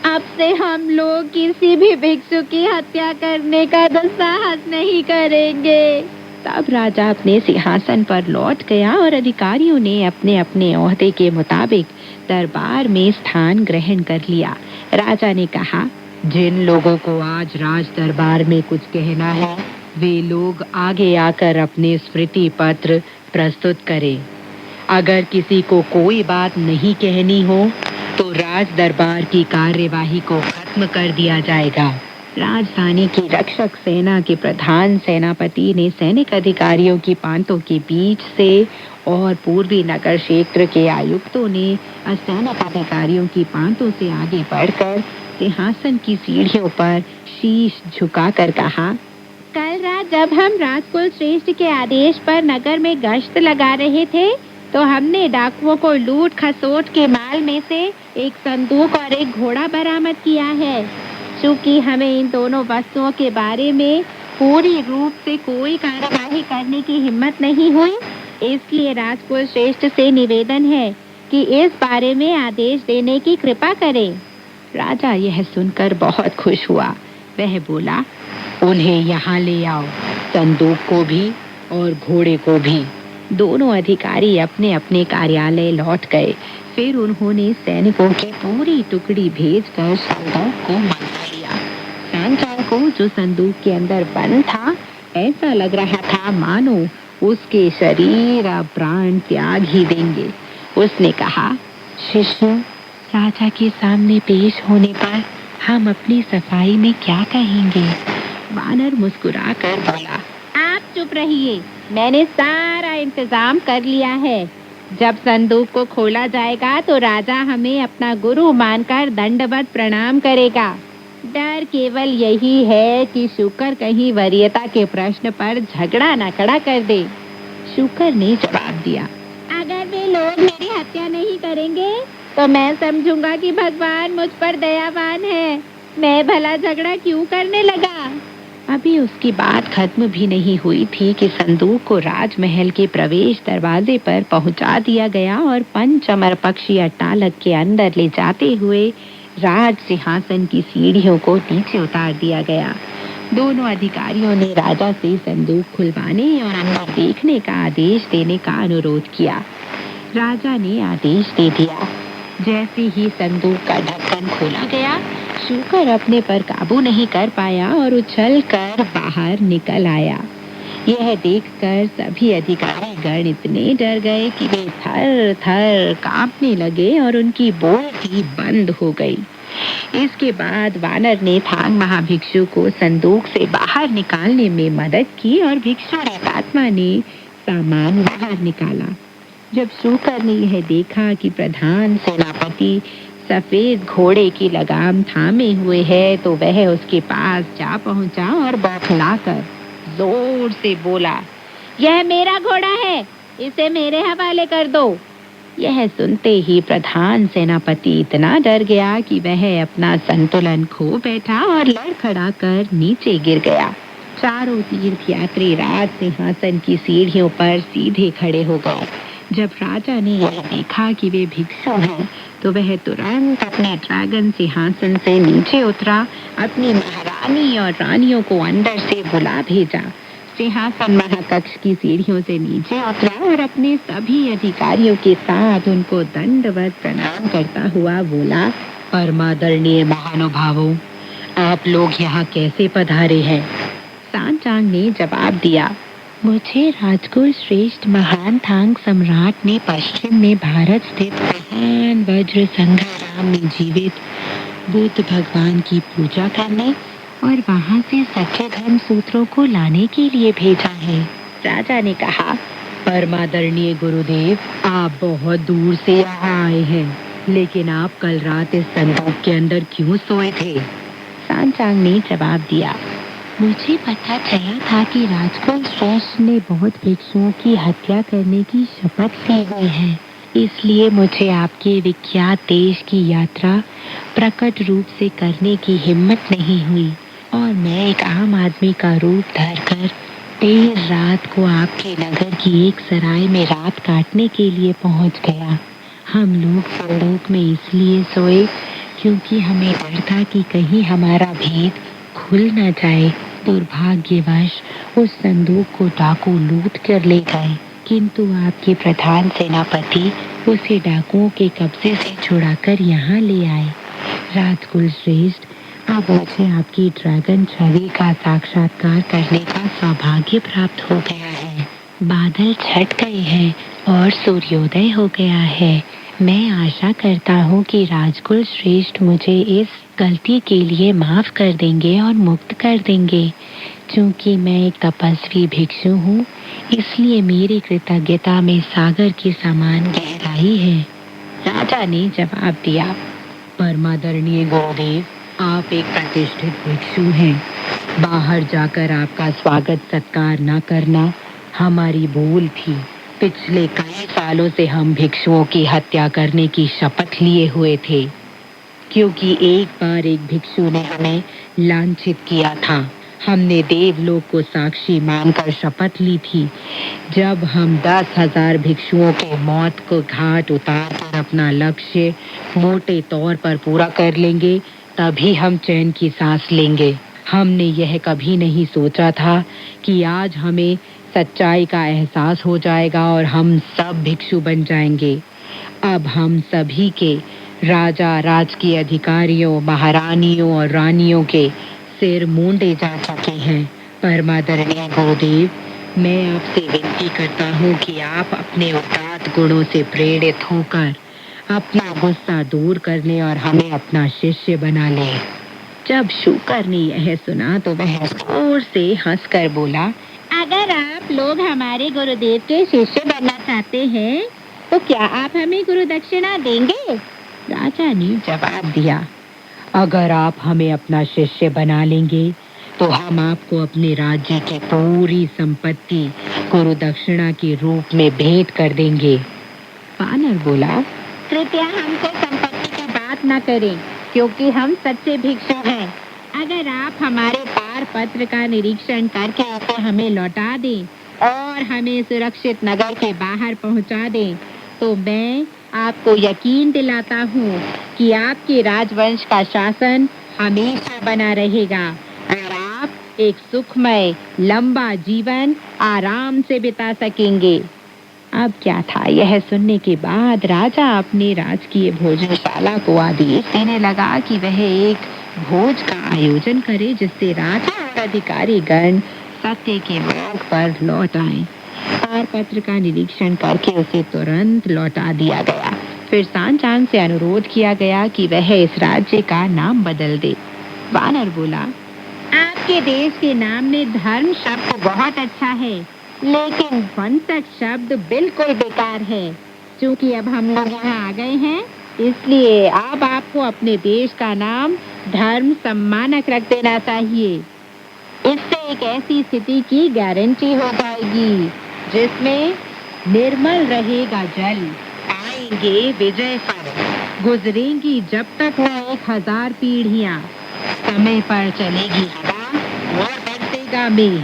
अब से हम लोग किसी भी भिक्षु की हत्या करने का दुस्साहस नहीं करेंगे। तब राजा अपने सिंहासन पर लौट गया और अधिकारियों ने अपने अपने ओहदे के मुताबिक दरबार में स्थान ग्रहण कर लिया। राजा ने कहा, जिन लोगों को आज राज दरबार में कुछ कहना है, वे लोग आगे आकर अपने स्मृति पत्र प्रस्तुत करें। अगर किसी को कोई बात नहीं कहनी हो तो राज दरबार की कार्यवाही को खत्म कर दिया जाएगा। राजधानी की रक्षक सेना के प्रधान सेनापति ने सैनिक अधिकारियों की पांतों के बीच से और पूर्वी नगर क्षेत्र के आयुक्तों ने सैनिक अधिकारियों की पांतों से आगे बढ़कर सिंहासन की सीढ़ियों पर शीश झुकाकर कहा, कल रात जब हम राजकुल श्रेष्ठ के आदेश पर नगर में गश्त लगा रहे थे तो हमने डाकुओं को लूट खसोट के माल में से एक संदूक और एक घोड़ा बरामद किया है। चूंकि हमें इन दोनों वस्तुओं के बारे में पूरी रूप से कोई कार्यवाही करने की हिम्मत नहीं हुई, इसलिए राजकुल श्रेष्ठ से निवेदन है कि इस बारे में आदेश देने की कृपा करें। राजा यह सुनकर बहुत खुश हुआ। वह बोला, उन्हें यहाँ ले आओ, संदूक को भी और घोड़े को भी। दोनों अधिकारी अपने अपने कार्यालय लौट गए। फिर उन्होंने सैनिकों की पूरी टुकड़ी भेजकर संदूक को मंगा लिया। सांचांग को जो संदूक के अंदर बंद था, ऐसा लग रहा था मानो उसके शरीर अब प्राण त्याग ही देंगे। उसने कहा, शिष्य, राजा के सामने पेश होने पर हम अपनी सफाई में क्या कहेंगे? वानर मुस्कुरा कर बोला, आप चुप रहिए, मैंने सारा इंतजाम कर लिया है। जब संदूक को खोला जाएगा तो राजा हमें अपना गुरु मानकर दंडवत प्रणाम करेगा। डर केवल यही है कि शुकर कहीं वरीयता के प्रश्न पर झगड़ा न खड़ा कर दे। शुकर ने जवाब दिया, अगर वे लोग मेरी हत्या नहीं करेंगे तो मैं समझूंगा कि भगवान मुझ पर दयावान है। मैं भला झगड़ा क्यों करने लगा? अभी उसकी बात खत्म भी नहीं हुई थी कि संदूक को राजमहल के प्रवेश दरवाजे पर पहुंचा दिया गया और पंचअमर पक्षी अट्टालक के अंदर ले जाते हुए राज सिंहासन की सीढ़ियों को नीचे उतार दिया गया। दोनों अधिकारियों ने राजा से संदूक खुलवाने और अंदर देखने का आदेश देने का अनुरोध किया। राजा ने आदेश दे दिया। जैसे ही संदूक का ढक्कन खोला गया, शुकर अपने पर काबू नहीं कर पाया और उछलकर बाहर निकल आया। यह देखकर सभी अधिकारी गण इतने डर गए कि वे थर थर कांपने लगे और उनकी बोलती बंद हो गई। इसके बाद वानर ने थांग महाभिक्षु को संदूक से बाहर निकालने में मदद की और भिक्षु आत्मा ने सामान बाहर निकाला। जब शुकर ने यह देखा कि प्रधान सेनापति सफेद घोड़े की लगाम थामे हुए है तो वह उसके पास जा पहुंचा और बौखलाकर जोर से बोला, यह मेरा घोड़ा है, इसे मेरे हवाले कर दो। यह सुनते ही प्रधान सेनापति इतना डर गया कि वह अपना संतुलन खो बैठा और लड़खड़ा कर नीचे गिर गया। चारों तीर्थयात्री राज सिंहासन की सीढ़ियों पर सीधे खड़े हो गए। जब राजा ने यह देखा कि वे भिक्षु हैं, तो वह तुरंत अपने ड्रैगन सिंहासन से नीचे उतरा, अपनी महारानी और रानियों को अंदर से बुला भेजा। सिंहासन महाकक्ष की सीढ़ियों से नीचे उतरा और अपने सभी अधिकारियों के साथ उनको दंडवत प्रणाम करता हुआ बोला, परमादरणीय महानुभावों, आप लोग यहाँ कैसे पधारे हैं? सांचांग ने जवाब दिया, मुझे राजकुल श्रेष्ठ महान थांग सम्राट ने पश्चिम में भारत स्थित महान वज्र संग्राम में जीवित बुद्ध भगवान की पूजा करने और वहां से सच्चे धर्म सूत्रों को लाने के लिए भेजा है। राजा ने कहा, परमादरणीय गुरुदेव, आप बहुत दूर से यहाँ आए हैं, लेकिन आप कल रात इस संदूक के अंदर क्यों सोए थे? सांचांग ने जवाब दिया, मुझे पता चला था कि राजकुल श्रेष्ठ ने बहुत भिक्षुओं की हत्या करने की शपथ ली हुई है, इसलिए मुझे आपके विख्यात देश की यात्रा प्रकट रूप से करने की हिम्मत नहीं हुई और मैं एक आम आदमी का रूप धरकर देर रात को आपके नगर की एक सराय में रात काटने के लिए पहुंच गया। हम लोग संदूक में इसलिए सोए क्योंकि हमें डर था कि कहीं हमारा भेद खुल न जाए। दुर्भाग्यवश उस संदूक को डाकू लूट कर ले गए, किंतु आपके प्रधान सेनापति उसे डाकुओं के कब्जे से छुड़ाकर यहाँ ले आए। राजकुल श्रेष्ठ, अब मुझे आपकी ड्रैगन छवि का साक्षात्कार करने का सौभाग्य प्राप्त हो गया है। बादल छट गए हैं और सूर्योदय हो गया है। मैं आशा करता हूँ कि राजकुल श्रेष्ठ मुझे इस गलती के लिए माफ कर देंगे और मुक्त कर देंगे। चूंकि मैं एक तपस्वी भिक्षु हूँ, इसलिए मेरी कृतज्ञता में सागर के समान गहराई है। राजा ने जवाब दिया, परमादरणीय गुरुदेव, आप एक प्रतिष्ठित भिक्षु हैं। बाहर जाकर आपका स्वागत सत्कार न करना हमारी भूल थी। पिछले कई सालों से हम भिक्षुओं की हत्या करने की शपथ लिए हुए थे, क्योंकि एक बार एक भिक्षु ने हमें लांछित किया था। हमने देवलोक को साक्षी मानकर शपथ ली थी। जब हम 10,000 भिक्षुओं के मौत को घाट उतार कर अपना लक्ष्य मोटे तौर पर पूरा कर लेंगे, तभी हम चैन की सांस लेंगे। हमने यह कभी नहीं सोचा था कि आज हमें सच्चाई का एहसास हो जाएगा और हम सब भिक्षु बन जाएंगे। अब हम सभी के राजा, राजकीय अधिकारियों, महारानियों और रानियों के सिर मूंडे जा चुके हैं। परमादरणीय गुरुदेव, मैं आपसे विनती करता हूँ कि आप अपने उदात्त गुणों से प्रेरित होकर अपना गुस्सा दूर करने और हमें अपना शिष्य बना लें। जब शूकर ने यह सुना तो वह जोर से हंसकर बोला, अगर आप लोग हमारे गुरुदेव के शिष्य बनना चाहते हैं तो क्या आप हमें गुरु दक्षिणा देंगे? राजा ने जवाब दिया, अगर आप हमें अपना शिष्य बना लेंगे तो हम आपको अपने राज्य की पूरी संपत्ति गुरु दक्षिणा के रूप में भेंट कर देंगे। वानर बोला, कृपया हमसे संपत्ति की बात न करें, क्योंकि हम सच्चे भिक्षु हैं। अगर आप हमारे पार पत्र का निरीक्षण करके उसे हमें लौटा दें और हमें सुरक्षित नगर के बाहर पहुंचा दें, तो मैं आपको यकीन दिलाता हूँ कि आपके राजवंश का शासन हमेशा बना रहेगा और आप एक सुखमय लंबा जीवन आराम से बिता सकेंगे। अब क्या था, यह सुनने के बाद राजा अपने राजकीय भोजनशाला को आदेश देने लगा कि वह एक भोज का आयोजन करे, जिससे राजा और अधिकारी गण सत्य के मार्ग पर लौट आए। पार पत्र का निरीक्षण करके उसे तुरंत लौटा दिया गया। फिर सांचांग से अनुरोध किया गया कि वह इस राज्य का नाम बदल दे। वानर बोला, आपके देश के नाम में धर्म शब्द बहुत अच्छा है, लेकिन वंशक शब्द बिल्कुल बेकार है। क्योंकि अब हम लोग यहाँ आ गए हैं, इसलिए अब आपको अपने देश का नाम धर्म सम्मानक रख देना चाहिए। इससे एक ऐसी स्थिति की गारंटी हो जाएगी जिसमें निर्मल रहेगा जल, पाएंगे विजय फल, गुजरेंगी जब तक न 1000 पीढ़ियां, समय पर चलेगी हवा और बरसेगा मेघ,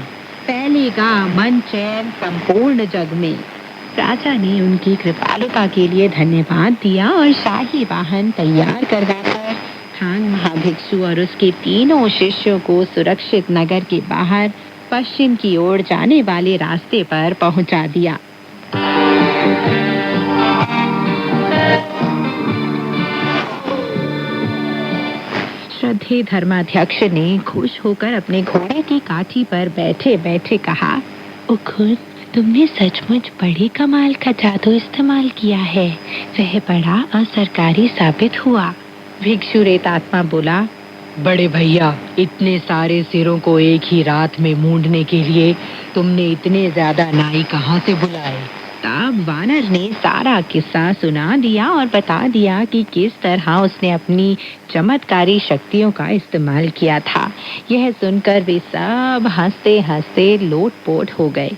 फैलेगा मन चैन संपूर्ण जग में। राजा ने उनकी कृपालुता के लिए धन्यवाद दिया और शाही वाहन तैयार करवाकर हांग महाभिक्षु और उसके तीनों शिष्यों को सुरक्षित नगर के बाहर पश्चिम की ओर जाने वाले रास्ते पर पहुंचा दिया। श्रद्धेय धर्माध्यक्ष ने खुश होकर अपने घोड़े की काठी पर बैठे बैठे कहा, उखुद, तुमने सचमुच बड़े कमाल का जादू इस्तेमाल किया है। वह बड़ा असरकारी साबित हुआ। भिक्षु रेतात्मा बोला, बड़े भैया, इतने सारे सिरों को एक ही रात में मूंढने के लिए तुमने इतने ज्यादा नाई कहाँ से बुलाए? तब वानर ने सारा किस्सा सुना दिया और बता दिया कि किस तरह उसने अपनी चमत्कारी शक्तियों का इस्तेमाल किया था। यह सुनकर वे सब हंसते हंसते लोटपोट हो गए।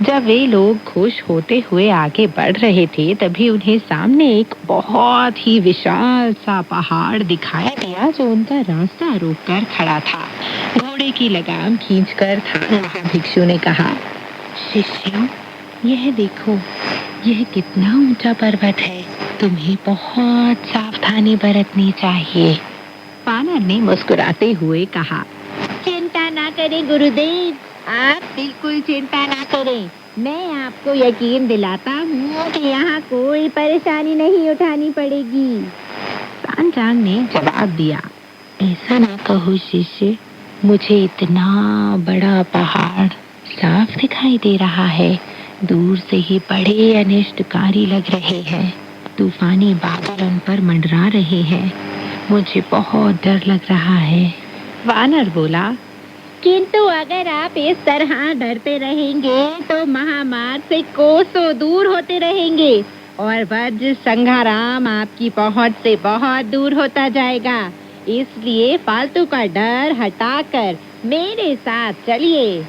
जब वे लोग खुश होते हुए आगे बढ़ रहे थे, तभी उन्हें सामने एक बहुत ही विशाल सा पहाड़ दिखाई दिया जो उनका रास्ता रोककर खड़ा था। घोड़े की लगाम खींचकर भिक्षु ने कहा, शिष्यों, यह देखो, यह कितना ऊंचा पर्वत है। तुम्हें बहुत सावधानी बरतनी चाहिए। वानर ने मुस्कुराते हुए कहा, चिंता ना करें गुरुदेव, आप बिल्कुल चिंता ना करें। मैं आपको यकीन दिलाता हूँ कि यहाँ कोई परेशानी नहीं उठानी पड़ेगी। सांचांग ने जवाब दिया, ऐसा ना कहो शिष्य, मुझे इतना बड़ा पहाड़ साफ दिखाई दे रहा है। दूर से ही बड़े अनिष्टकारी लग रहे हैं। तूफानी बादल उन पर मंडरा रहे हैं। मुझे बहुत डर लग रहा है। वानर बोला, किंतु अगर आप इस तरह डरते रहेंगे तो महामार्ग से कोसों दूर होते रहेंगे और वज्र संघाराम आपकी पहुंच से बहुत दूर होता जाएगा। इसलिए फालतू का डर हटाकर मेरे साथ चलिए।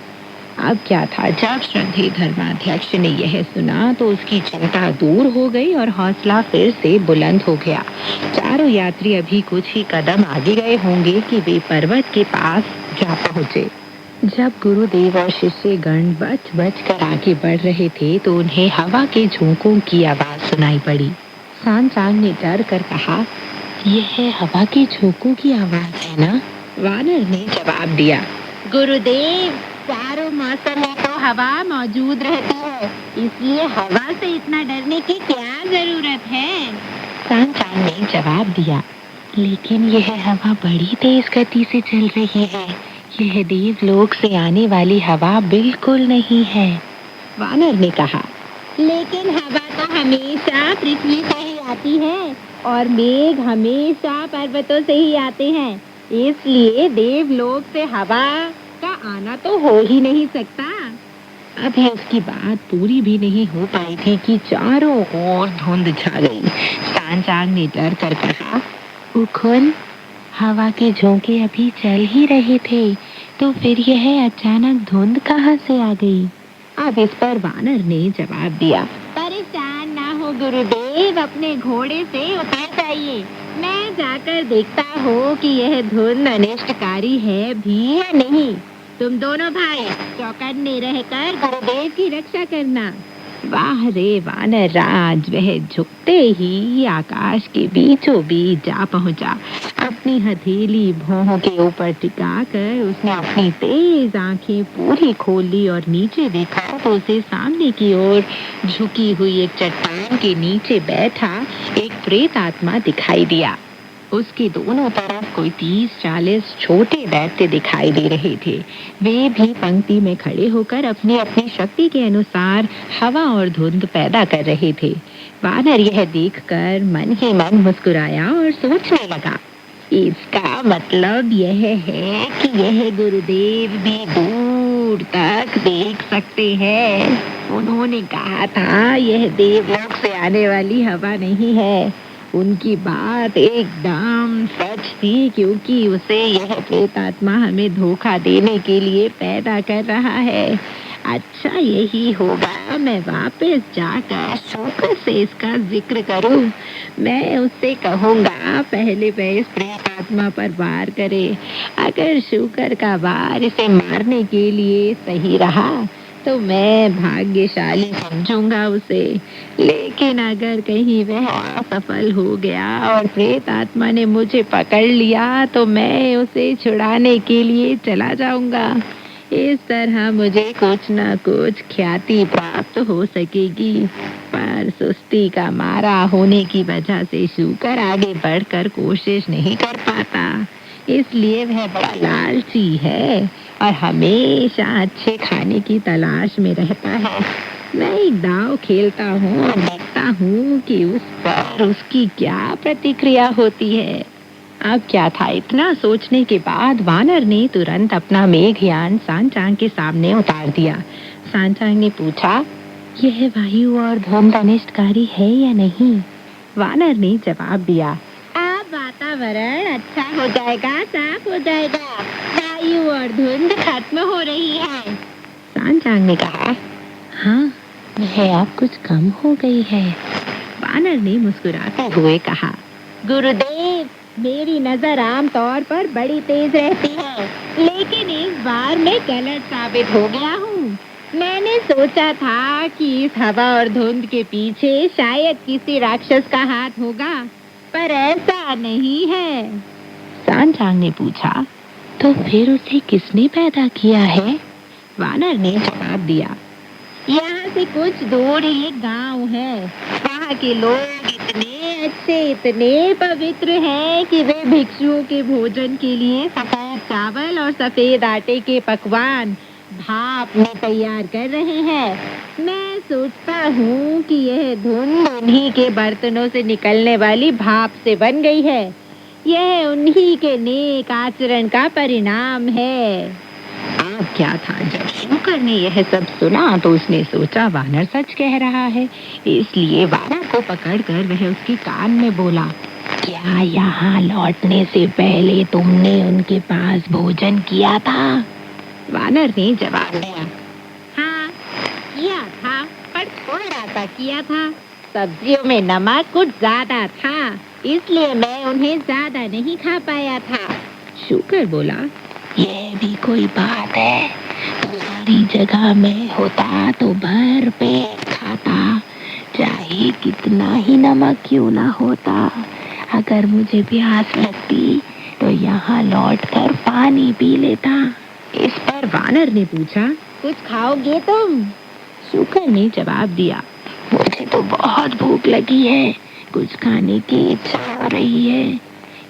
अब क्या था, जब श्रद्धेय धर्माध्यक्ष ने यह सुना तो उसकी चिंता दूर हो गई और हौसला फिर से बुलंद हो गया। चारों यात्री अभी कुछ ही कदम आगे गए होंगे कि वे पर्वत के पास जा पहुंचे। जब गुरुदेव और शिष्य गण बच बच कर आगे बढ़ रहे थे तो उन्हें हवा के झोंकों की आवाज सुनाई पड़ी। सांचांग ने डर कर कहा, यह हवा के झोंकों की आवाज है ना? वानर ने जवाब दिया, गुरुदेव, चारों मौसम में तो हवा मौजूद रहती है, इसलिए हवा से इतना डरने की क्या जरूरत है? सांचांग ने जवाब दिया, लेकिन यह हवा बड़ी तेज गति से चल रही है। यह देवलोक से आने वाली हवा बिल्कुल नहीं है। वानर ने कहा, लेकिन हवा तो हमेशा पृथ्वी से ही आती है और मेघ हमेशा पर्वतों से ही आते हैं, इसलिए देवलोक से हवा का आना तो हो ही नहीं सकता। अभी उसकी बात पूरी भी नहीं हो पाई थी कि चारों ओर धुंध छा गई। सांचांग ने डर कर कहा, उखुन, हवा के झोंके अभी चल ही रहे थे, तो फिर यह अचानक धुंध कहाँ से आ गई? अब इस पर वानर ने जवाब दिया, परेशान ना हो गुरुदेव, अपने घोड़े से उतर जाइए। मैं जाकर देखता हूँ कि यह धुंध अनिष्टकारी है भी या नहीं। तुम दोनों भाई चौकन्ने रहकर गुरुदेव की रक्षा करना। वाह रे वानर राज, वह झुकते ही आकाश के बीचों बीच जा पहुंचा। अपनी हथेली भौहों के ऊपर टिकाकर उसने अपनी तेज आंखें पूरी खोल ली और नीचे देखा तो उसे सामने की ओर झुकी हुई एक चट्टान के नीचे बैठा एक प्रेत आत्मा दिखाई दिया। उसके दोनों तरफ कोई 30-40 छोटे दैत्य दिखाई दे रहे थे। वे भी पंक्ति में खड़े होकर अपनी अपनी शक्ति के अनुसार हवा और धुंध पैदा कर रहे थे। वानर यह देखकर मन ही मन मुस्कुराया और सोचने लगा, इसका मतलब यह है कि यह गुरुदेव भी दूर तक देख सकते हैं। उन्होंने कहा था यह देवलोक से आने वाली हवा नहीं है। उनकी बात एकदम सच थी, क्योंकि उसे यह प्रेत आत्मा हमें धोखा देने के लिए पैदा कर रहा है। अच्छा यही होगा, मैं वापस जाकर शूकर से इसका जिक्र करूं। मैं उससे कहूंगा पहले वह इस प्रेत आत्मा पर वार करे। अगर शूकर का वार इसे मारने के लिए सही रहा तो मैं भाग्यशाली समझूंगा उसे, लेकिन अगर कहीं वह असफल हो गया और प्रेत आत्मा ने मुझे पकड़ लिया तो मैं उसे छुड़ाने के लिए चला जाऊंगा। इस तरह मुझे कुछ न कुछ ख्याति प्राप्त हो सकेगी। पर सुस्ती का मारा होने की वजह से शूकर आगे बढ़कर कोशिश नहीं कर पाता, इसलिए वह बड़ा लालची है और हमेशा अच्छे खाने की तलाश में रहता है। मैं एक दांव खेलता हूँ और देखता हूँ कि उस पर उसकी क्या प्रतिक्रिया होती है। अब क्या था, इतना सोचने के बाद वानर ने तुरंत अपना मेघयान सांचांग के सामने उतार दिया। सांचांग ने पूछा, यह वायु और धुंध अनिष्टकारी है या नहीं? वानर ने जवाब दिया, अब वातावरण अच्छा हो जाएगा, साफ हो जाएगा, वायु और धुंध खत्म हो रही है। सांचांग ने कहा, हाँ, वह अब कुछ कम हो गई है। वानर ने मुस्कुराते हुए कहा, गुरुदेव, मेरी नजर आमतौर पर बड़ी तेज रहती है, लेकिन इस बार मैं गलत साबित हो गया हूँ। मैंने सोचा था कि इस हवा और धुंध के पीछे शायद किसी राक्षस का हाथ होगा, पर ऐसा नहीं है। सांचांग ने पूछा, तो फिर उसे किसने पैदा किया है? वानर ने जवाब दिया, यहाँ से कुछ दूर एक गांव है। वहाँ के लोग इतने अच्छे, इतने पवित्र हैं कि वे भिक्षुओं के भोजन के लिए सफेद चावल और सफेद आटे के पकवान भाप में तैयार कर रहे हैं। मैं सोचता हूँ कि यह धुंध उन्हीं के बर्तनों से निकलने वाली भाप से बन गई है। यह उन्हीं के नेक आचरण का परिणाम है। अब क्या था, जब शूकर ने यह सब सुना तो उसने सोचा वानर सच कह रहा है, इसलिए वानर को पकड़कर वह उसके कान में बोला, क्या यहाँ लौटने से पहले तुमने उनके पास भोजन किया था? वानर ने जवाब दिया, हाँ किया था, पर थोड़ा सा किया था। सब्जियों में नमक कुछ ज्यादा था, इसलिए मैं उन्हें ज्यादा नहीं खा पाया था। शूकर बोला, ये भी कोई बात है? तुम्हारी जगह में होता तो भर पेट खाता, चाहे कितना ही नमक क्यों ना होता। अगर मुझे प्यास लगती तो यहाँ लौटकर पानी पी लेता। इस पर वानर ने पूछा, कुछ खाओगे तुम? शूकर ने जवाब दिया, मुझे तो बहुत भूख लगी है, कुछ खाने की इच्छा हो रही है।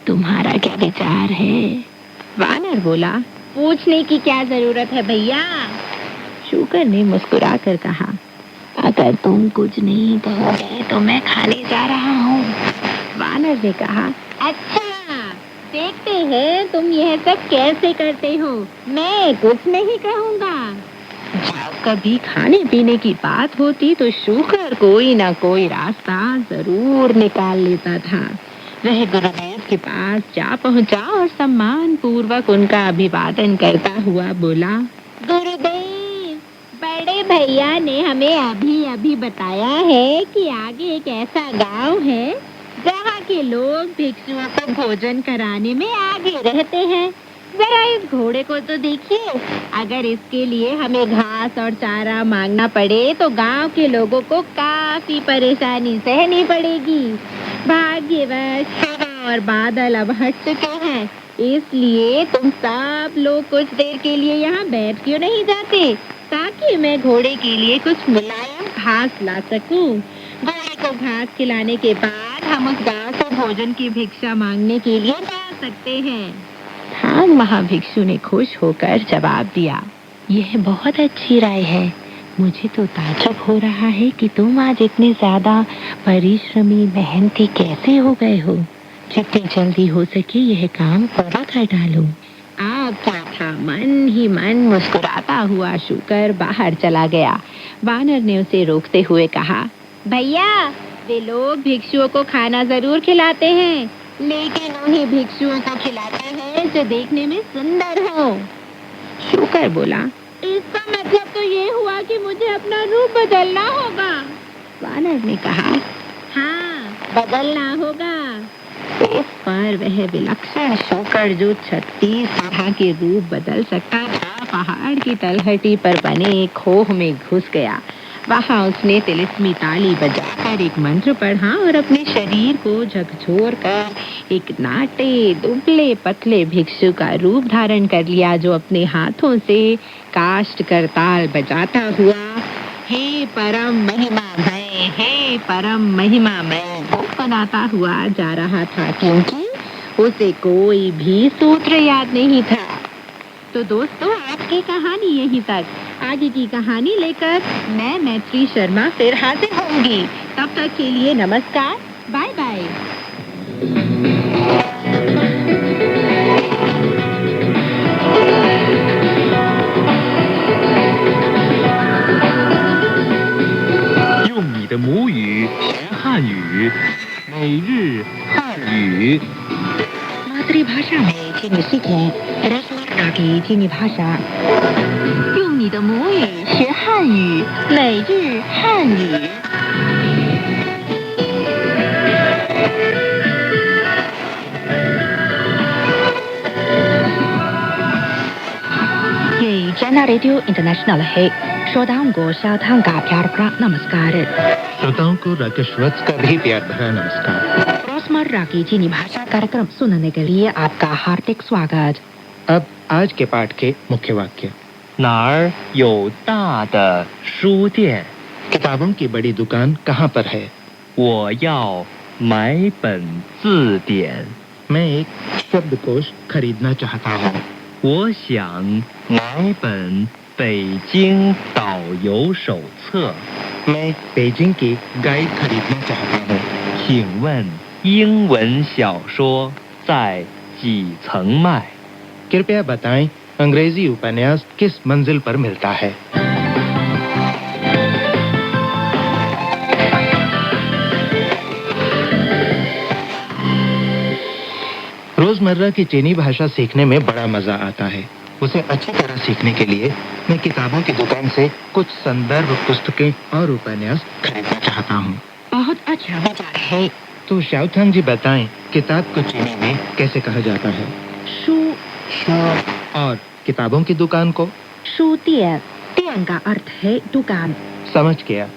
तुम्हारा क्या विचार है? वानर बोला, पूछने की क्या जरूरत है भैया। शूकर ने मुस्कुरा कर कहा, अगर तुम कुछ नहीं कहोगे तो मैं खाने जा रहा हूँ। वानर ने कहा, अच्छा देखते हैं तुम यह सब कैसे करते हो, मैं कुछ नहीं कहूँगा। जब कभी खाने पीने की बात होती तो शूकर कोई ना कोई रास्ता जरूर निकाल लेता था। वह गुरुदेव के पास जा पहुंचा और सम्मान पूर्वक उनका अभिवादन करता हुआ बोला, गुरुदेव, बड़े भैया ने हमें अभी अभी बताया है कि आगे एक ऐसा गांव है जहाँ के लोग भिक्षुओं को भोजन कराने में आगे रहते हैं। जरा इस घोड़े को तो देखिए, अगर इसके लिए हमें घास और चारा मांगना पड़े तो गांव के लोगों को काफी परेशानी सहनी पड़ेगी। भाग्यवश हवा और बादल अब हट चुके हैं, इसलिए तुम सब लोग कुछ देर के लिए यहाँ बैठ क्यों नहीं जाते, ताकि मैं घोड़े के लिए कुछ मुलायम घास ला सकूं। घोड़े को घास खिलाने के बाद हम उस गांव से भोजन की भिक्षा मांगने के लिए जा सकते हैं। हाँ, महाभिक्षु ने खुश होकर जवाब दिया, यह बहुत अच्छी राय है। मुझे तो ताज्जुब हो रहा है कि तुम आज इतने ज्यादा परिश्रमी मेहनती कैसे हो गए हो। जितनी जल्दी हो सके यह काम पूरा कर डालो। आप क्या था, मन ही मन मुस्कुराता हुआ शूकर बाहर चला गया। वानर ने उसे रोकते हुए कहा, भैया, वे लोग भिक्षुओं को खाना जरूर खिलाते हैं, लेकिन उन्हीं भिक्षुओं को खिलाते हैं जो देखने में सुंदर हो। शूकर बोला, इसका मतलब तो ये हुआ कि मुझे अपना रूप बदलना होगा। वानर ने कहा, हाँ, बदलना होगा। इस पर वह विलक्षण शूकर जो 36 तरह के रूप बदल सकता था, पहाड़ की तलहटी पर बने एक खोह में घुस गया। वहाँ उसने तिलिस्मी ताली बजाकर एक मंत्र पढ़ा और अपने शरीर को झकझोर कर एक नाटे दुबले पतले भिक्षु का रूप धारण कर लिया, जो अपने हाथों से काष्ठ करताल बजाता हुआ हे परम महिमामय, हे परम महिमामय बनाता हुआ जा रहा था, क्योंकि उसे कोई भी सूत्र याद नहीं था। तो दोस्तों, आज की कहानी यहीं तक। आगे की कहानी लेकर मैं मैत्री शर्मा फिर हाजिर होंगी। तब तक के लिए नमस्कार, बाय बाय। 用你的母语学汉语，每日汉语。 मातृभाषा में चीनी सीखें, रोजमर्रा की चीनी भाषा। 用你的母语学汉语，每日汉语。 ये चैनल रेडियो इंटरनेशनल है। श्रोताओं को सावधान का प्यार भरा नमस्कार। श्रोताओं को राकेश वत्स का भी प्यार भरा नमस्कार। रोजमर्रा की चीनी भाषा कार्यक्रम सुनने के लिए आपका हार्दिक स्वागत। अब आज के पाठ के मुख्य वाक्य। 哪儿有大的书店？ किताबों की बड़ी दुकान कहाँ पर है? 我要买本字典。 मैं एक शब्दकोश खरीदना चाहता हूँ। 我想买本北京导游手册。 मैं बेजिंग की गाइड खरीदना चाहता हूँ। 请问英文小说在几层卖？ कृपया बताएं, अंग्रेजी उपन्यास किस मंजिल पर मिलता है? रोजमर्रा की चीनी भाषा सीखने में बड़ा मजा आता है। उसे अच्छी तरह सीखने के लिए मैं किताबों की दुकान से कुछ संदर्भ पुस्तकें और उपन्यास खरीदना चाहता हूँ। बहुत अच्छा विचार है। तो शाओथांग जी बताएं, किताब को चीनी में कैसे कहा जाता है? शू शू और किताबों की दुकान को? 书店店 का अर्थ है दुकान। समझ गया।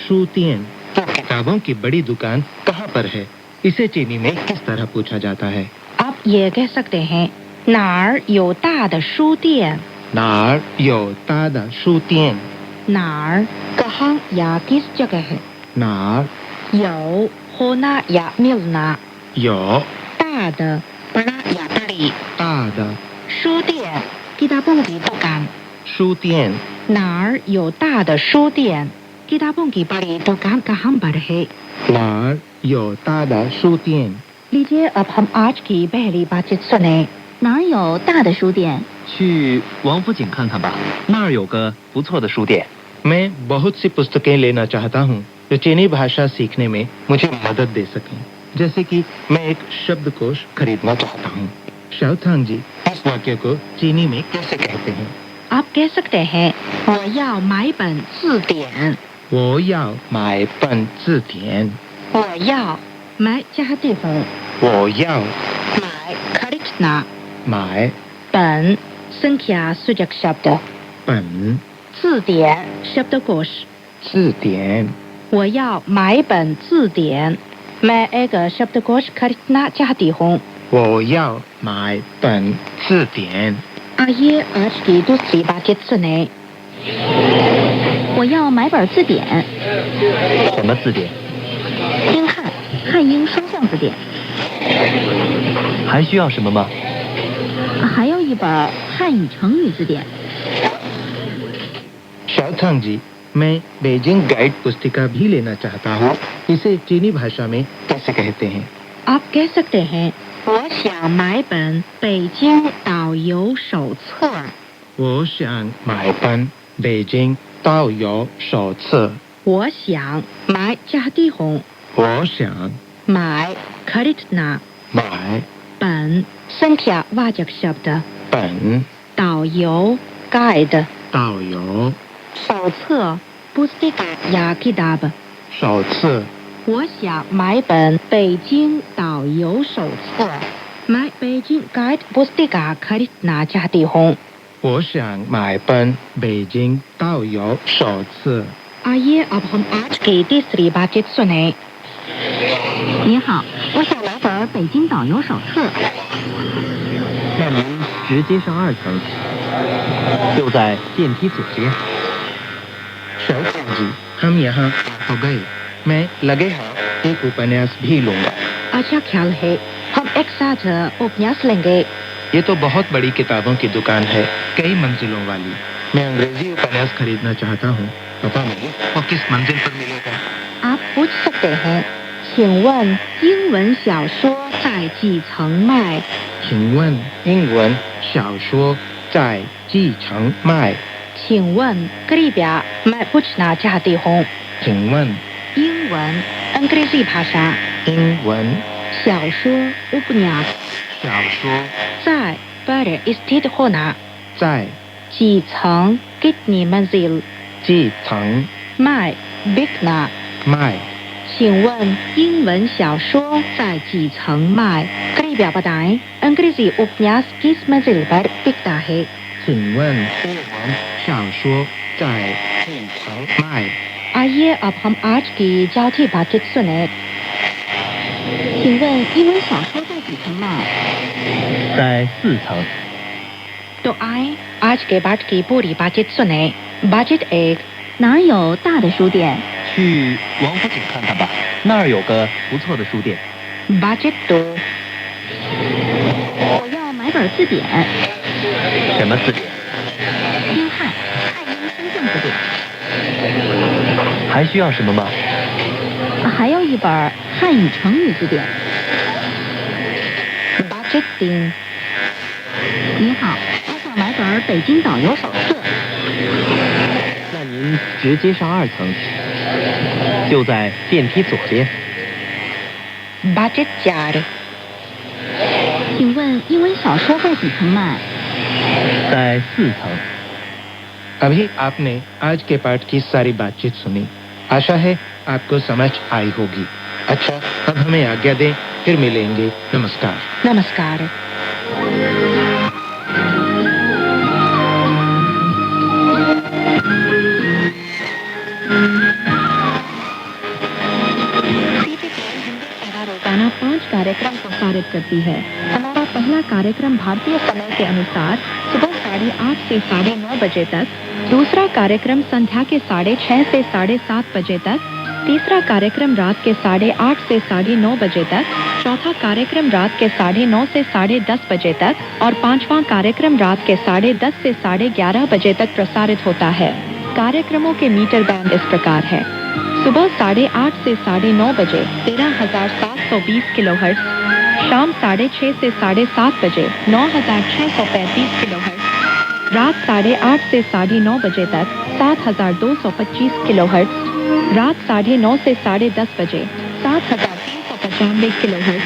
शूतियन। तो किताबों की बड़ी दुकान कहाँ पर है? इसे चीनी में किस तरह पूछा जाता है? आप ये कह सकते हैं 哪儿有大的书店 नार यो तादा शूतियन। 哪儿 कहाँ या किस जगह है। नार 有 होना या मिलना। यो 大的 बड़ा या बड़ी। तादा 书店 किताबों की दुकान। शूतियन। 哪儿有大的书店 किताबों की बड़ी दुकान कहाँ पर है। नार यो तादा शूतियन। लीजिए अब हम आज की पहली बातचीत सुने। 哪儿有大的书店？去王府井看看吧，那儿有个不错的书店。 मैं बहुत सी पुस्तकें लेना चाहता हूँ जो चीनी भाषा सीखने में मुझे मदद दे सकें। जैसे कि मैं एक शब्दकोश खरीदना चाहता हूँ। शाओथांग जी, इस वाक्य को चीनी में कैसे कहते हैं? आप कह सकते हैं 我要买本字典。我要买本字典。我要 मैं चाहती हूँ। 我要 买 खरीदना। 买 本 संख्या सूचक शब्द। 本字典 शब्दकोश। 字典。我要买本字典 मैं एक शब्दकोश खरीदना चाहती हूँ। 我要买本字典。 आइए आज की दूसरी बातचीत सुने। 我要买本字典，什么字典？英汉汉英双向字典，还需要什么吗？还有一本汉语成语字典。 शाओथांग जी, मैं बेजिंग गाइड पुस्तिका भी लेना चाहता हूँ। इसे चीनी भाषा में कैसे कहते हैं? आप कह सकते हैं 我想买本北京导游手册。我想买本北京导游手册。我想 मैं चाहती हूँ। 我想 买 खरीदना। 买 本 संख्या वाचक शब्द। 本 导游 गाइड। 导游手册 पुस्तिका या किताब। 手册。我想买本北京导游手册。मैं बेजिंग गाइड पुस्तिका खरीदना चाहती हूँ। 我想买本北京导游手册。 आइए अब हम आज की तीसरी बातचीत सुने। 你好，我想买本北京导游手册。那您直接上2层，就在电梯左边。 शाओथांग जी, हम यहाँ हो गए। मैं लगे हाथ एक उपन्यास भी लूंगा। अच्छा ख्याल है, हम एक साथ उपन्यास लेंगे। ये तो बहुत बड़ी किताबों की दुकान है, कई मंजिलों वाली। मैं अंग्रेजी उपन्यास खरीदना चाहता हूँ। पता नहीं वो किस मंजिल पर मिलेगा। आप पूछ सकते हैं 请问英文小说在几层卖？请问英文小说在几层卖？请问 कृपया मैं पूछना चाहती हूँ। 请问英文 अंग्रेजी भाषा। 英文小说 उपन्यास 小说在 पर स्थित होना। 在几层 कितनी मंजिल 几层 卖 बिकना। 卖？请问英文小说在几层卖？कृपया बताएं अंग्रेजी उपन्यास किस मंजिल पर बिकता है। 请问英文小说在几层卖？ आइए अब हम आज की चौथी बातचीत सुने। 请问英文小说在几层卖？在4层。 तो आए आज के पाठ की पूरी बातचीत सुने। बातचीत 1। 哪儿有大的书店？去王府井看看吧，那儿有个不错的书店。 बातचीत 2। 我要买本字典，什么字典？英汉汉英双向字典，还需要什么吗？还有一本汉语成语字典。 बातचीत 3। 你好，我想买本北京导游手册。那您直接上2层，就在电梯左边。 बातचीत 4। 请问英文小说在几层卖？在4层。 अभी आपने आज के पाठ की सारी बातचीत सुनी। आशा है आपको समझ आई होगी। अच्छा, अब हमें आज्ञा दें, फिर मिलेंगे। नमस्कार। नमस्कार। जगह रोजाना 5 कार्यक्रम प्रसारित करती है। हमारा पहला कार्यक्रम भारतीय समय के अनुसार सुबह 8:30 से 9:30 बजे तक, दूसरा कार्यक्रम संध्या के 6:30 से 7:30 बजे तक, तीसरा कार्यक्रम रात के 8:30 से 9:30 बजे तक, चौथा कार्यक्रम रात के 9:30 से 10:30 बजे तक और पांचवा कार्यक्रम रात के 10:30 से 11:30 बजे तक प्रसारित होता है। कार्यक्रमों के मीटर बैंड इस प्रकार है: सुबह 8:30 से 9:30 बजे 13,720 किलोहर्ट्ज, शाम 6:30 से 7:30 बजे 9,635 किलोहर्ट्ज, रात 8:30 से 9:30 बजे तक 7,225 किलोहर्ट्ज, रात 9:30 से 10:30 बजे 7,395 किलोहर्ट्ज,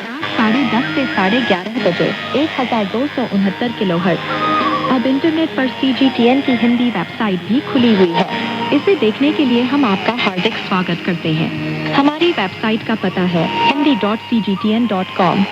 रात 10:30 से 11:30 बजे 1,269 किलोहर्ट्ज। अब इंटरनेट पर CGTN की हिंदी वेबसाइट भी खुली हुई है। इसे देखने के लिए हम आपका हार्दिक स्वागत करते हैं। हमारी वेबसाइट का पता है hindi.cgtn.com।